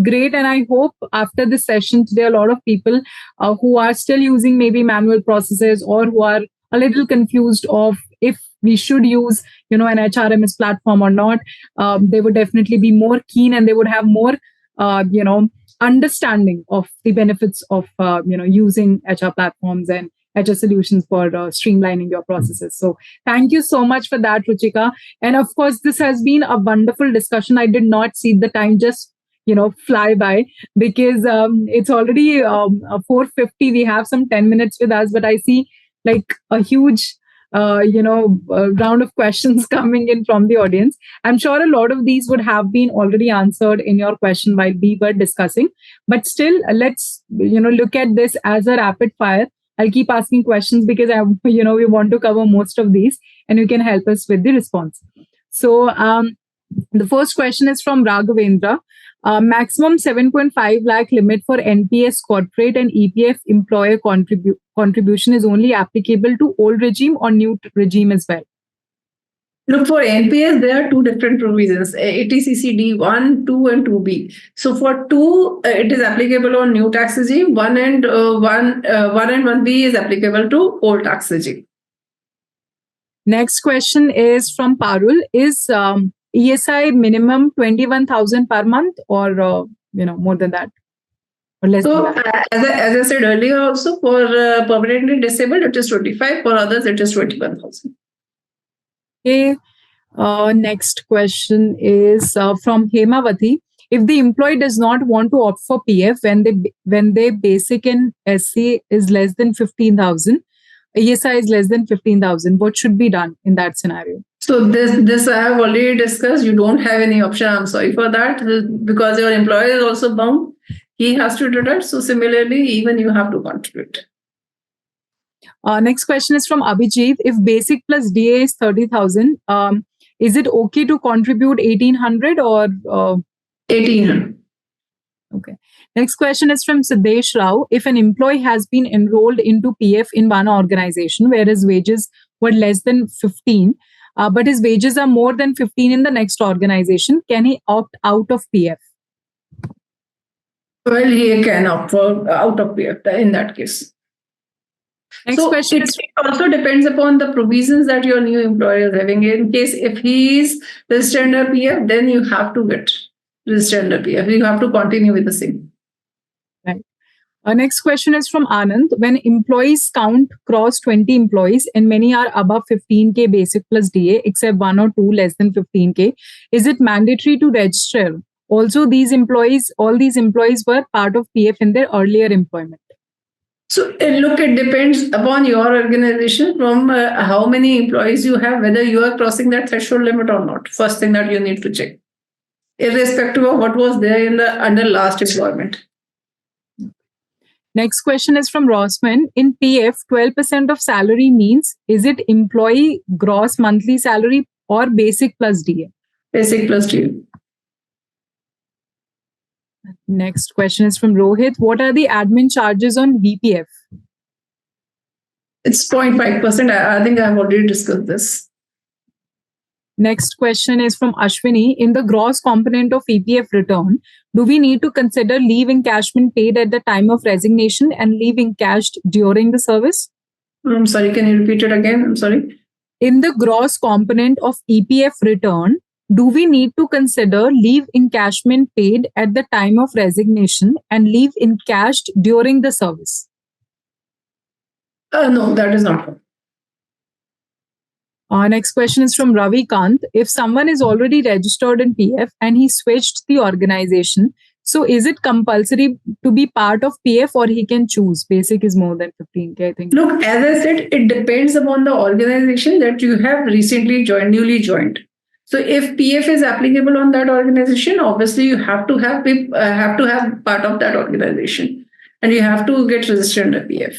great. And I hope after this session today, a lot of people who are still using maybe manual processes or who are a little confused of if we should use an HRMS platform or not, they would definitely be more keen and they would have more understanding of the benefits of using HR platforms and HR solutions for streamlining your processes. So thank you so much for that, Ruchika. And of course, this has been a wonderful discussion. I did not see the time just fly by, because it's already 4:50. We have some 10 minutes with us, but I see like a huge round of questions coming in from the audience. I'm sure a lot of these would have been already answered in your question while we were discussing, but still let's look at this as a rapid fire. I'll keep asking questions because we want to cover most of these, and you can help us with the response. So the first question is from Raghavendra. Maximum 7.5 lakh limit for NPS corporate and EPF employer contribution is only applicable to old regime or new regime as well? Look, for NPS, there are two different provisions, ATCCD 1, 2, and 2B. So for 2, it is applicable on new tax regime. 1 and 1B is applicable to old tax regime. Next question is from Parul. Is ESI minimum 21,000 per month, or more than that, or less so, than that? As I said earlier, also for permanently disabled, it is 25. For others, it is 21,000. Okay. Next question is from Hemavati. If the employee does not want to opt for PF when they basic in SC is less than 15,000, ESI is less than 15,000, what should be done in that scenario? So this I have already discussed. You don't have any option. I'm sorry for that, because your employer is also bound. He has to do that. So similarly, even you have to contribute. Next question is from Abhijeet. If basic plus DA is 30,000, is it okay to contribute 1,800 or 1,800? Okay. Next question is from Siddesh Rao. If an employee has been enrolled into PF in one organization where his wages were less than 15, but his wages are more than 15 in the next organization, can he opt out of PF? Well, he can opt out of PF in that case. Next question it also depends upon the provisions that your new employer is having. In case if he is registered under PF, then you have to get registered under PF. You have to continue with the same. Right. Next question is from Anand. When employees count cross 20 employees and many are above 15K basic plus DA, except 1 or 2 less than 15K, is it mandatory to register? Also, all these employees were part of PF in their earlier employment. So look, it depends upon your organization from how many employees you have, whether you are crossing that threshold limit or not. First thing that you need to check, irrespective of what was there in the under last employment. Next question is from Rosman. In PF, 12% of salary means, is it employee gross monthly salary or basic plus DA? Basic plus DA. Next question is from Rohit. What are the admin charges on VPF? It's 0.5%. I think I have already discussed this. Next question is from Ashwini. In the gross component of EPF return, do we need to consider leave encashment paid at the time of resignation and leave encashed during the service? I'm sorry, can you repeat it again? I'm sorry. In the gross component of EPF return, do we need to consider leave encashment paid at the time of resignation and leave encashed during the service? No, that is not. Next question is from Ravi Kant. If someone is already registered in PF and he switched the organization, so is it compulsory to be part of PF or he can choose? Basic is more than 15K, I think. Look, as I said, it depends upon the organization that you have recently joined, newly joined. So if PF is applicable on that organization, obviously you have to have part of that organization, and you have to get registered under PF.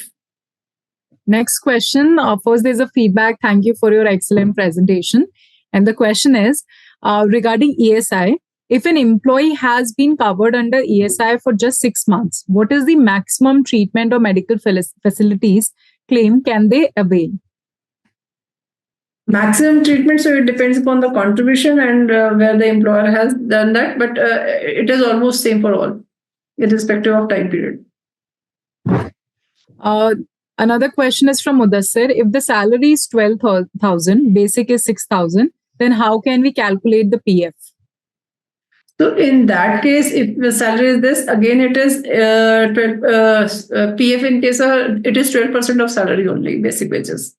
Next question. First, there's a feedback. Thank you for your excellent presentation. And the question is regarding ESI. If an employee has been covered under ESI for just 6 months, what is the maximum treatment or medical facilities claim can they avail? Maximum treatment, so it depends upon the contribution and where the employer has done that, but it is almost same for all, irrespective of time period. Another question is from Mudassir. If the salary is 12,000, basic is 6,000, then how can we calculate the PF? So in that case, if the salary is this, again it is PF in case it is 12% of salary only, basic wages.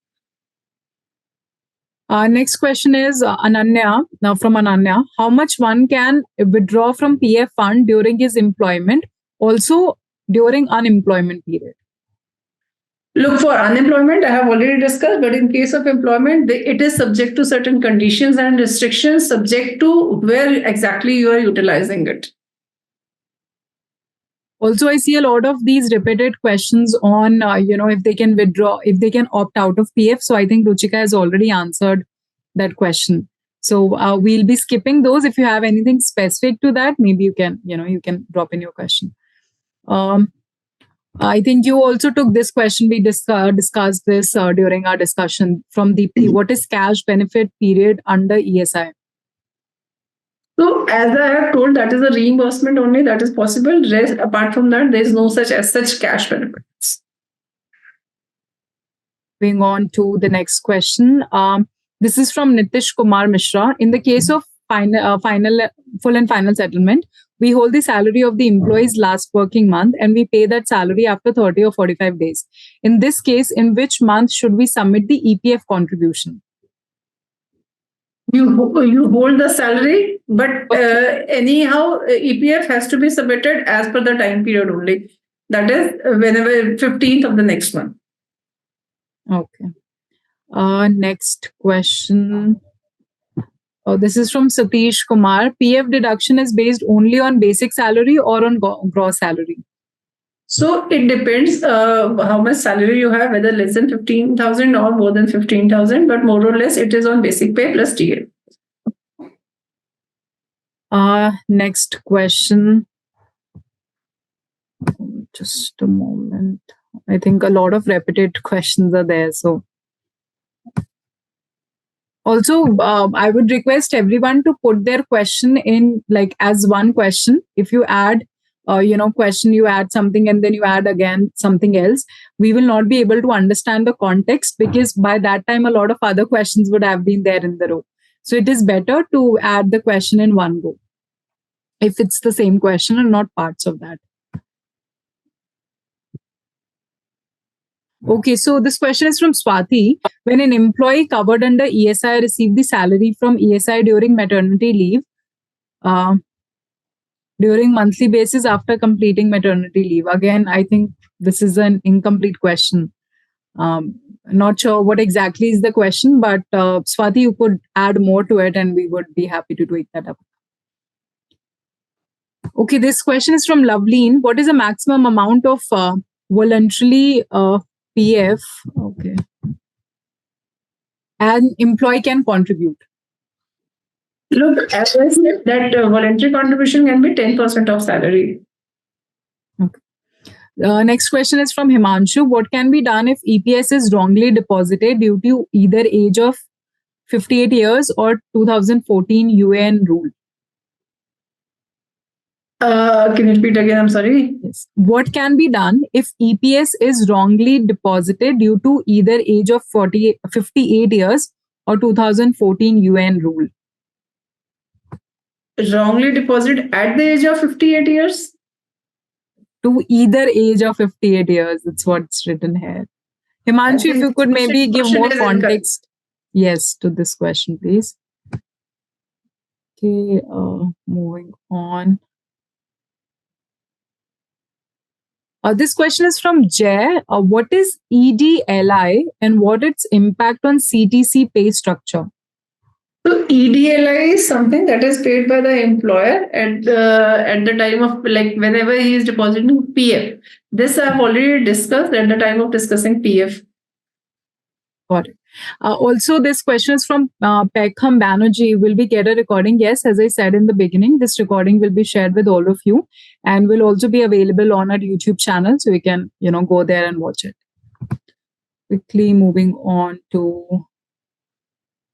Next question is Ananya. Now from Ananya, how much one can withdraw from PF fund during his employment, also during unemployment period? Look, for unemployment, I have already discussed, but in case of employment, it is subject to certain conditions and restrictions, subject to where exactly you are utilizing it. Also, I see a lot of these repeated questions on, if they can withdraw, if they can opt out of PF. So I think Ruchika has already answered that question. So we'll be skipping those. If you have anything specific to that, maybe you can drop in your question. I think you also took this question. We discussed this during our discussion from Deepthi. What is cash benefit period under ESI? So as I have told, that is a reimbursement only that is possible. Rest, apart from that, there is no such cash benefits. Moving on to the next question. This is from Nitish Kumar Mishra. In the case of full and final settlement, we hold the salary of the employee's last working month and we pay that salary after 30 or 45 days. In this case, in which month should we submit the EPF contribution? You hold the salary, but anyhow, EPF has to be submitted as per the time period only. That is whenever 15th of the next month. Okay. Next question. This is from Satish Kumar. PF deduction is based only on basic salary or on gross salary? So it depends how much salary you have, whether less than 15,000 or more than 15,000, but more or less it is on basic pay plus TA. Next question. Just a moment. I think a lot of repeated questions are there. So also, I would request everyone to put their question in as one question. If you add question, you add something and then you add again something else, we will not be able to understand the context, because by that time a lot of other questions would have been there in the row. So it is better to add the question in one go if it's the same question and not parts of that. Okay, so this question is from Swati. When an employee covered under ESI received the salary from ESI during maternity leave, during monthly basis after completing maternity leave. Again, I think this is an incomplete question. Not sure what exactly is the question, but Swati, you could add more to it and we would be happy to tweak that up. Okay, this question is from Loveleen. What is the maximum amount of voluntarily PF an employee can contribute? Look, as I said, that voluntary contribution can be 10% of salary. Okay. Next question is from Himanshu. What can be done if EPS is wrongly deposited due to either age of 58 years or 2014 UAN rule? Can you repeat again? I'm sorry. Yes. What can be done if EPS is wrongly deposited due to either age of 58 years or 2014 UN rule? Wrongly deposited at the age of 58 years? To either age of 58 years. That's what's written here. Himanshu, if you could maybe give more context. Yes, to this question, please. Okay, moving on. This question is from Jay. What is EDLI and what its impact on CTC pay structure? So EDLI is something that is paid by the employer at the time of, like, whenever he is depositing PF. This I have already discussed at the time of discussing PF. Got it. Also, this question is from Peckham Banerjee. Will we get a recording? Yes, as I said in the beginning, this recording will be shared with all of you and will also be available on our YouTube channel. So you can, go there and watch it. Quickly moving on to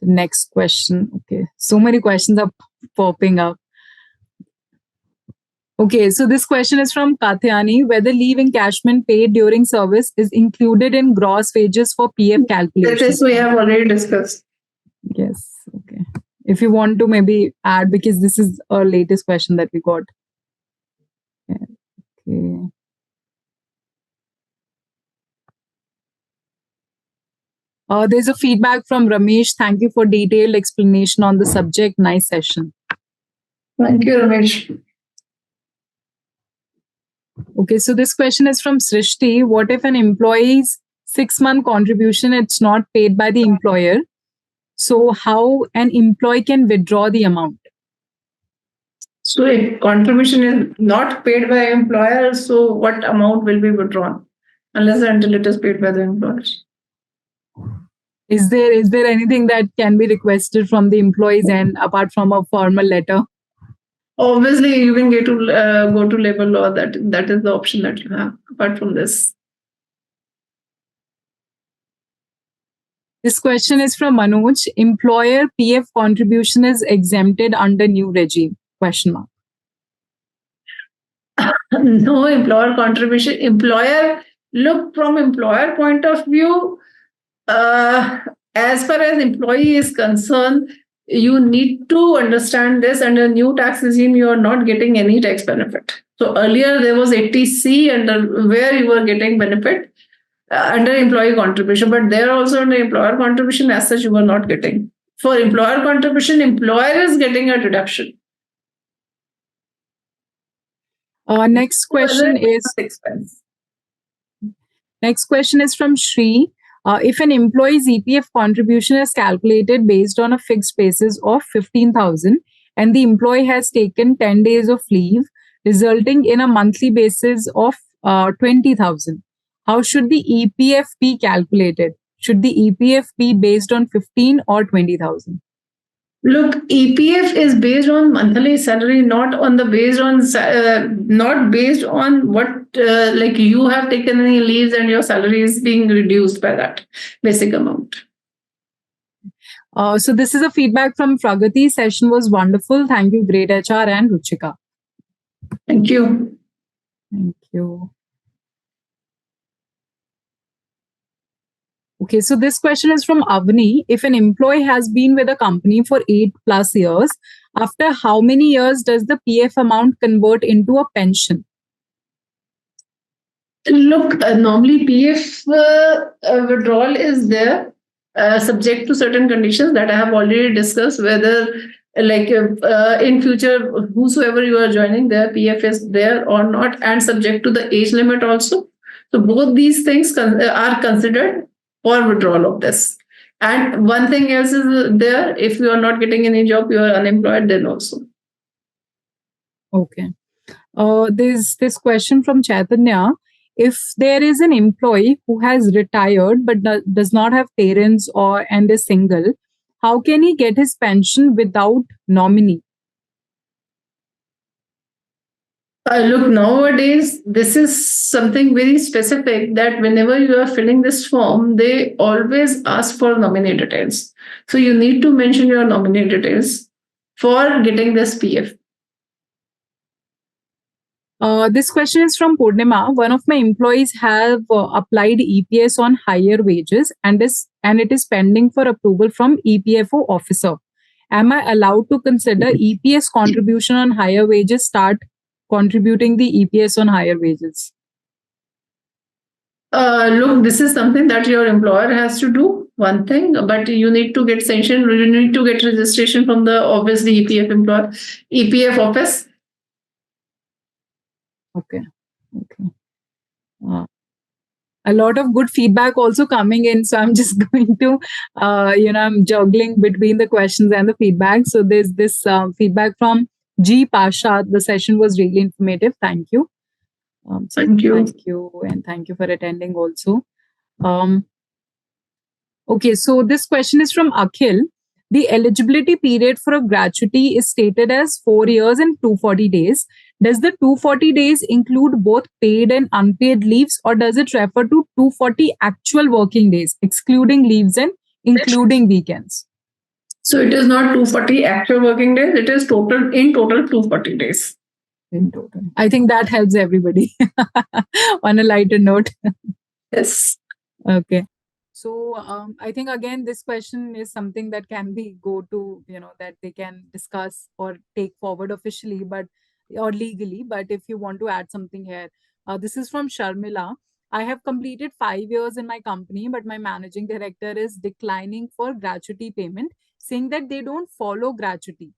the next question. Okay, so many questions are popping up. Okay, so this question is from Katyani. Whether leave encashment paid during service is included in gross wages for PF calculation? This we have already discussed. Yes, okay. If you want to maybe add, because this is our latest question that we got. Okay. There's a feedback from Ramesh. Thank you for detailed explanation on the subject. Nice session. Thank you, Ramesh. Okay, so this question is from Srishti. What if an employee's 6-month contribution it's not paid by the employer? So how an employee can withdraw the amount? So if contribution is not paid by employer, so what amount will be withdrawn? Unless and until it is paid by the employers. Is there anything that can be requested from the employees and apart from a formal letter? Obviously, you can get to go to labor law. That is the option that you have. Apart from this, this question is from Manoj. Employer PF contribution is exempted under new regime? Question mark. No employer contribution. Employer, look, from employer point of view, as far as employee is concerned, you need to understand this. Under new tax regime, you are not getting any tax benefit. So earlier there was 80C under where you were getting benefit under employee contribution, but there also under employer contribution as such you were not getting. For employer contribution, employer is getting a deduction. Next question is from Shri. If an employee's EPF contribution is calculated based on a fixed basis of 15,000 and the employee has taken 10 days of leave, resulting in a monthly basis of 20,000, how should the EPF be calculated? Should the EPF be based on 15 or 20,000? Look, EPF is based on monthly salary, not based on what like you have taken any leaves and your salary is being reduced by that basic amount. So this is a feedback from Pragati. Session was wonderful. Thank you, greytHR and Ruchika. Thank you. Thank you. Okay, so this question is from Avni. If an employee has been with a company for 8+ years, after how many years does the PF amount convert into a pension? Look, normally PF withdrawal is there, subject to certain conditions that I have already discussed, whether like in future, whosoever you are joining, their PF is there or not, and subject to the age limit also. So both these things are considered for withdrawal of this. And one thing else is there, if you are not getting any job, you are unemployed, then also. Okay. There's this question from Chaitanya. If there is an employee who has retired but does not have parents and is single, how can he get his pension without nominee? Look, nowadays, this is something very specific that whenever you are filling this form, they always ask for nominee details. So you need to mention your nominee details for getting this PF. This question is from Purnima. One of my employees have applied EPS on higher wages and it is pending for approval from EPFO officer. Am I allowed to consider EPS contribution on higher wages, start contributing the EPS on higher wages? Look, this is something that your employer has to do, one thing, but you need to get sanction, you need to get registration from the obviously EPF employer, EPF office. Okay. A lot of good feedback also coming in, so I'm just going to I'm juggling between the questions and the feedback. So there's this feedback from G Pasha. The session was really informative. Thank you. Thank you. And thank you for attending also. Okay, so this question is from Akhil. The eligibility period for a gratuity is stated as 4 years and 240 days. Does the 240 days include both paid and unpaid leaves, or does it refer to 240 actual working days, excluding leaves and including weekends? So it is not 240 actual working days, it is total 240 days. In total. I think that helps everybody on a lighter note. Yes. Okay. So I think again, this question is something that can be go to, that they can discuss or take forward officially, or legally. But if you want to add something here, this is from Sharmila. I have completed 5 years in my company, but my managing director is declining for gratuity payment, saying that they don't follow gratuity.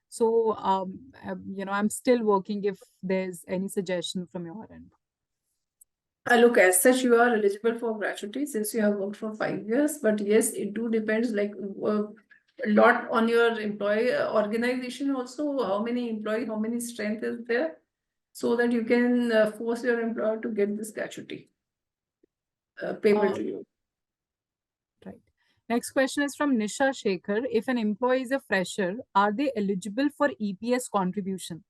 So, I'm still working. If there's any suggestion from your end. Look, as such, you are eligible for gratuity since you have worked for 5 years. But yes, it do depends like a lot on your employee organization also. How many employee, how many strength is there, so that you can force your employer to get this gratuity payment to you. Right. Next question is from Nisha Shekhar. If an employee is a fresher, are they eligible for EPS contribution?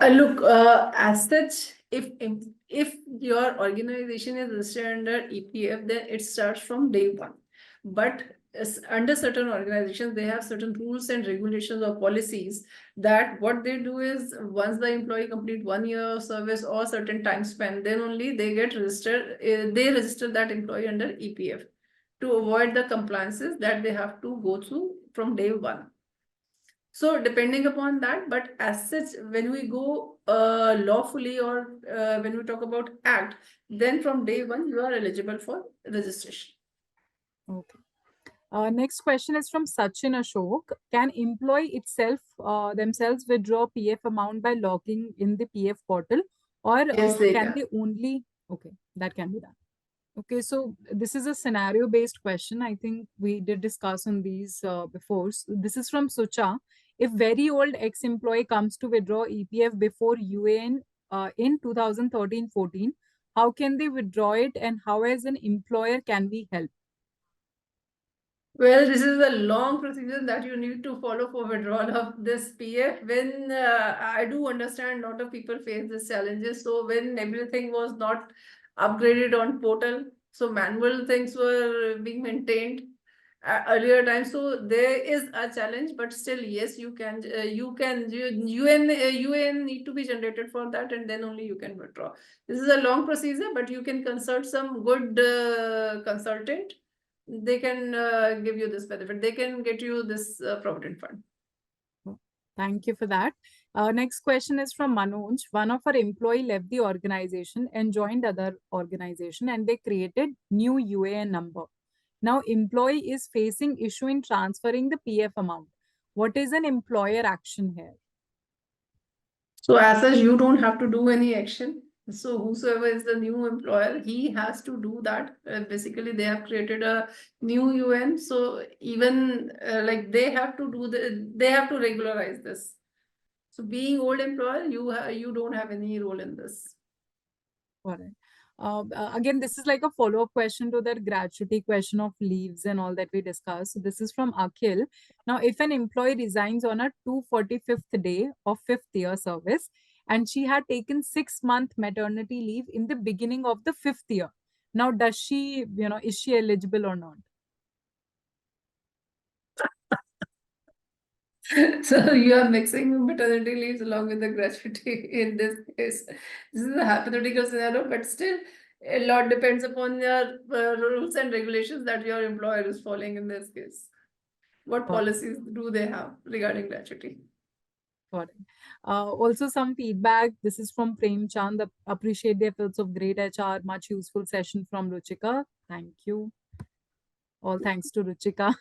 Look, as such, if your organization is registered under EPF, then it starts from day one. But under certain organizations, they have certain rules and regulations or policies that what they do is once the employee complete 1 year of service or certain time span, then only they get registered. They register that employee under EPF to avoid the compliances that they have to go through from day one. So depending upon that, but as such, when we go lawfully or when we talk about act, then from day one, you are eligible for registration. Okay. Next question is from Sachin Ashok. Can employee themselves withdraw PF amount by logging in the PF portal, or Yes, can they only? Okay, that can be done. Okay, so this is a scenario based question. I think we did discuss on these before. So this is from Sucha. If very old ex employee comes to withdraw EPF before UAN in 2013-14, how can they withdraw it, and how, as an employer, can we help? Well, this is a long procedure that you need to follow for withdrawal of this PF. When I do understand a lot of people face these challenges. So when everything was not upgraded on portal, so manual things were being maintained earlier times. So there is a challenge, but still, yes, UN need to be generated for that, and then only you can withdraw. This is a long procedure, but you can consult some good consultant. They can give you this benefit. They can get you this Provident fund. Thank you for that. Next question is from Manoj. One of our employee left the organization and joined other organization, and they created new UAN number. Now employee is facing issue in transferring the PF amount. What is an employer action here? So as such, you don't have to do any action. So whosoever is the new employer, he has to do that. Basically, they have created a new UN. So even like they have to they have to regularize this. So being old employer, you don't have any role in this. All right. Again, this is like a follow-up question to that gratuity question of leaves and all that we discussed. So this is from Akhil. Now, if an employee resigns on a 245th day of fifth year service, and she had taken 6 month maternity leave in the beginning of the fifth year, now does she, is she eligible or not? So you are mixing maternity leaves along with the gratuity in this case. This is a hypothetical scenario, but still, a lot depends upon your rules and regulations that your employer is following in this case. What Got it. policies do they have regarding gratuity? Got it. Also, some feedback. This is from Prem Chand. Appreciate the efforts of great HR. Much useful session from Ruchika. Thank you. All thanks to Ruchika.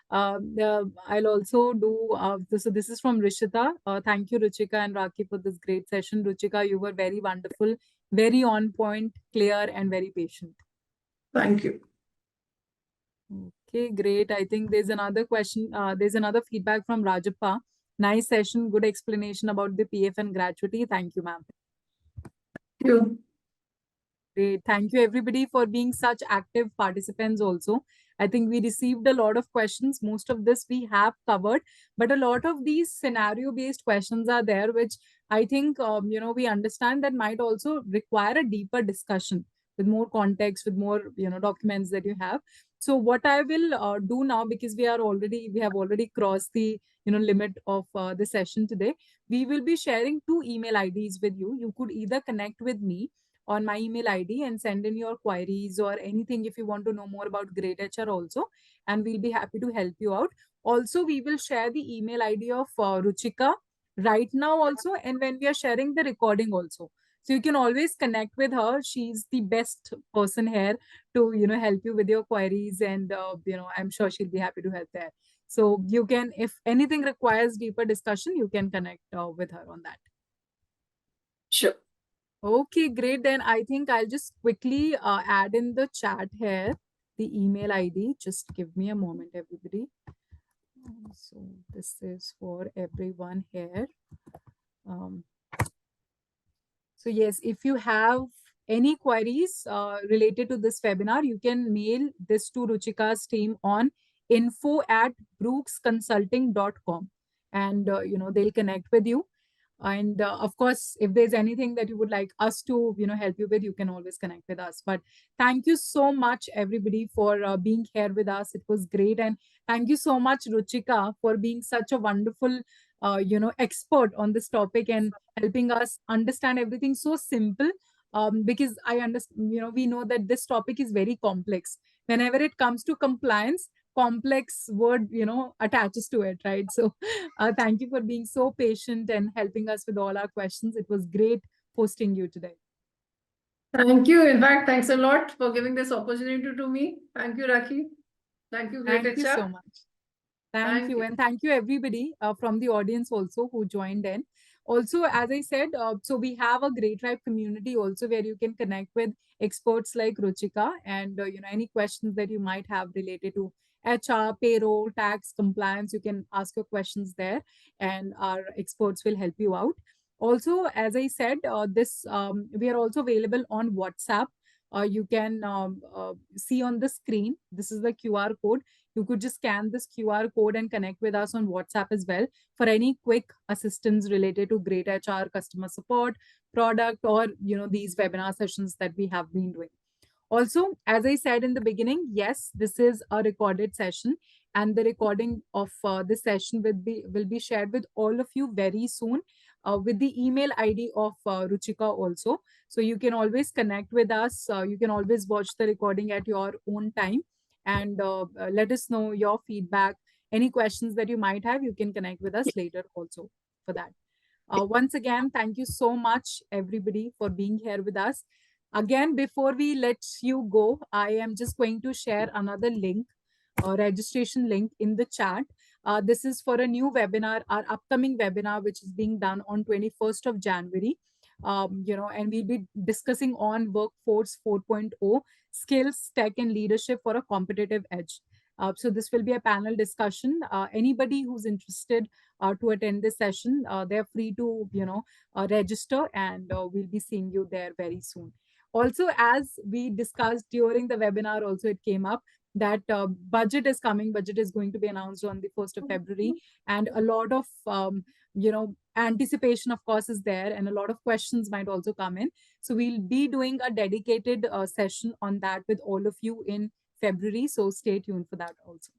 I'll also do this. So this is from Rishita. Thank you, Ruchika and Raki, for this great session. Ruchika, you were very wonderful, very on point, clear, and very patient. Thank you. Okay, great. I think there's another question. There's another feedback from Rajappa. Nice session, good explanation about the PF and gratuity. Thank you, ma'am. Thank you. Great. Thank you, everybody, for being such active participants also. I think we received a lot of questions. Most of this we have covered, but a lot of these scenario-based questions are there, which I think, we understand that might also require a deeper discussion with more context, with more, documents that you have. So what I will do now, because we have already crossed the, limit of the session today, we will be sharing two email IDs with you. You could either connect with me on my email ID and send in your queries or anything if you want to know more about Great HR also, and we'll be happy to help you out. Also, we will share the email ID of Ruchika right now also, and when we are sharing the recording also. So you can always connect with her. She's the best person here to, help you with your queries, and I'm sure she'll be happy to help there. So you can, if anything requires deeper discussion, you can connect with her on that. Sure. Okay, great. Then I think I'll just quickly add in the chat here the email ID. Just give me a moment, everybody. So this is for everyone here. Um, so yes, if you have any queries related to this webinar, you can mail this to Ruchika's team on info@brooksconsulting.com, and they'll connect with you. And of course, if there's anything that you would like us to help you with, you can always connect with us. But thank you so much, everybody, for being here with us. It was great. And thank you so much, Ruchika, for being such a wonderful expert on this topic and helping us understand everything so simple. Because I understand, we know that this topic is very complex. Whenever it comes to compliance, complex word attaches to it, right? So thank you for being so patient and helping us with all our questions. It was great hosting you today. Thank you. In fact, thanks a lot for giving this opportunity to me. Thank you, Raki. Thank you, great Thank you so HR. much. Thank Thank you. you. And thank you, everybody from the audience also who joined in. Also, as I said, so we have a Great Tribe community also where you can connect with experts like Ruchika, and any questions that you might have related to HR, payroll, tax, compliance, you can ask your questions there, and our experts will help you out. Also, as I said, this we are also available on WhatsApp. You can see on the screen. This is the QR code. You could just scan this QR code and connect with us on WhatsApp as well for any quick assistance related to great HR, customer support, product, or these webinar sessions that we have been doing. Also, as I said in the beginning, yes, this is a recorded session, and the recording of this session will be shared with all of you very soon with the email ID of Ruchika also. So you can always connect with us. You can always watch the recording at your own time, and let us know your feedback. Any questions that you might have, you can connect with us later also for that. Once again, thank you so much, everybody, for being here with us. Again, before we let you go, I am just going to share another link, registration link in the chat. This is for a new webinar, our upcoming webinar, which is being done on 21st of January. And we'll be discussing on Workforce 4.0, skills, tech, and leadership for a competitive edge. So this will be a panel discussion. Anybody who's interested to attend this session, they're free to register, and we'll be seeing you there very soon. Also, as we discussed during the webinar, also it came up that budget is coming. Budget is going to be announced on the 1st of February, and a lot of anticipation, of course, is there, and a lot of questions might also come in. So we'll be doing a dedicated session on that with all of you in February. So stay tuned for that also.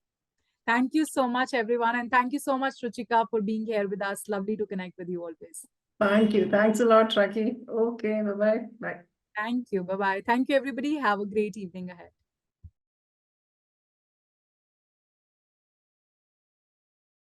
Thank you so much, everyone. And thank you so much, Ruchika, for being here with us. Lovely to connect with you always. Thank you. Thanks a lot, Rakhi. Okay, bye-bye. Bye. Thank you. Bye-bye. Thank you, everybody. Have a great evening ahead.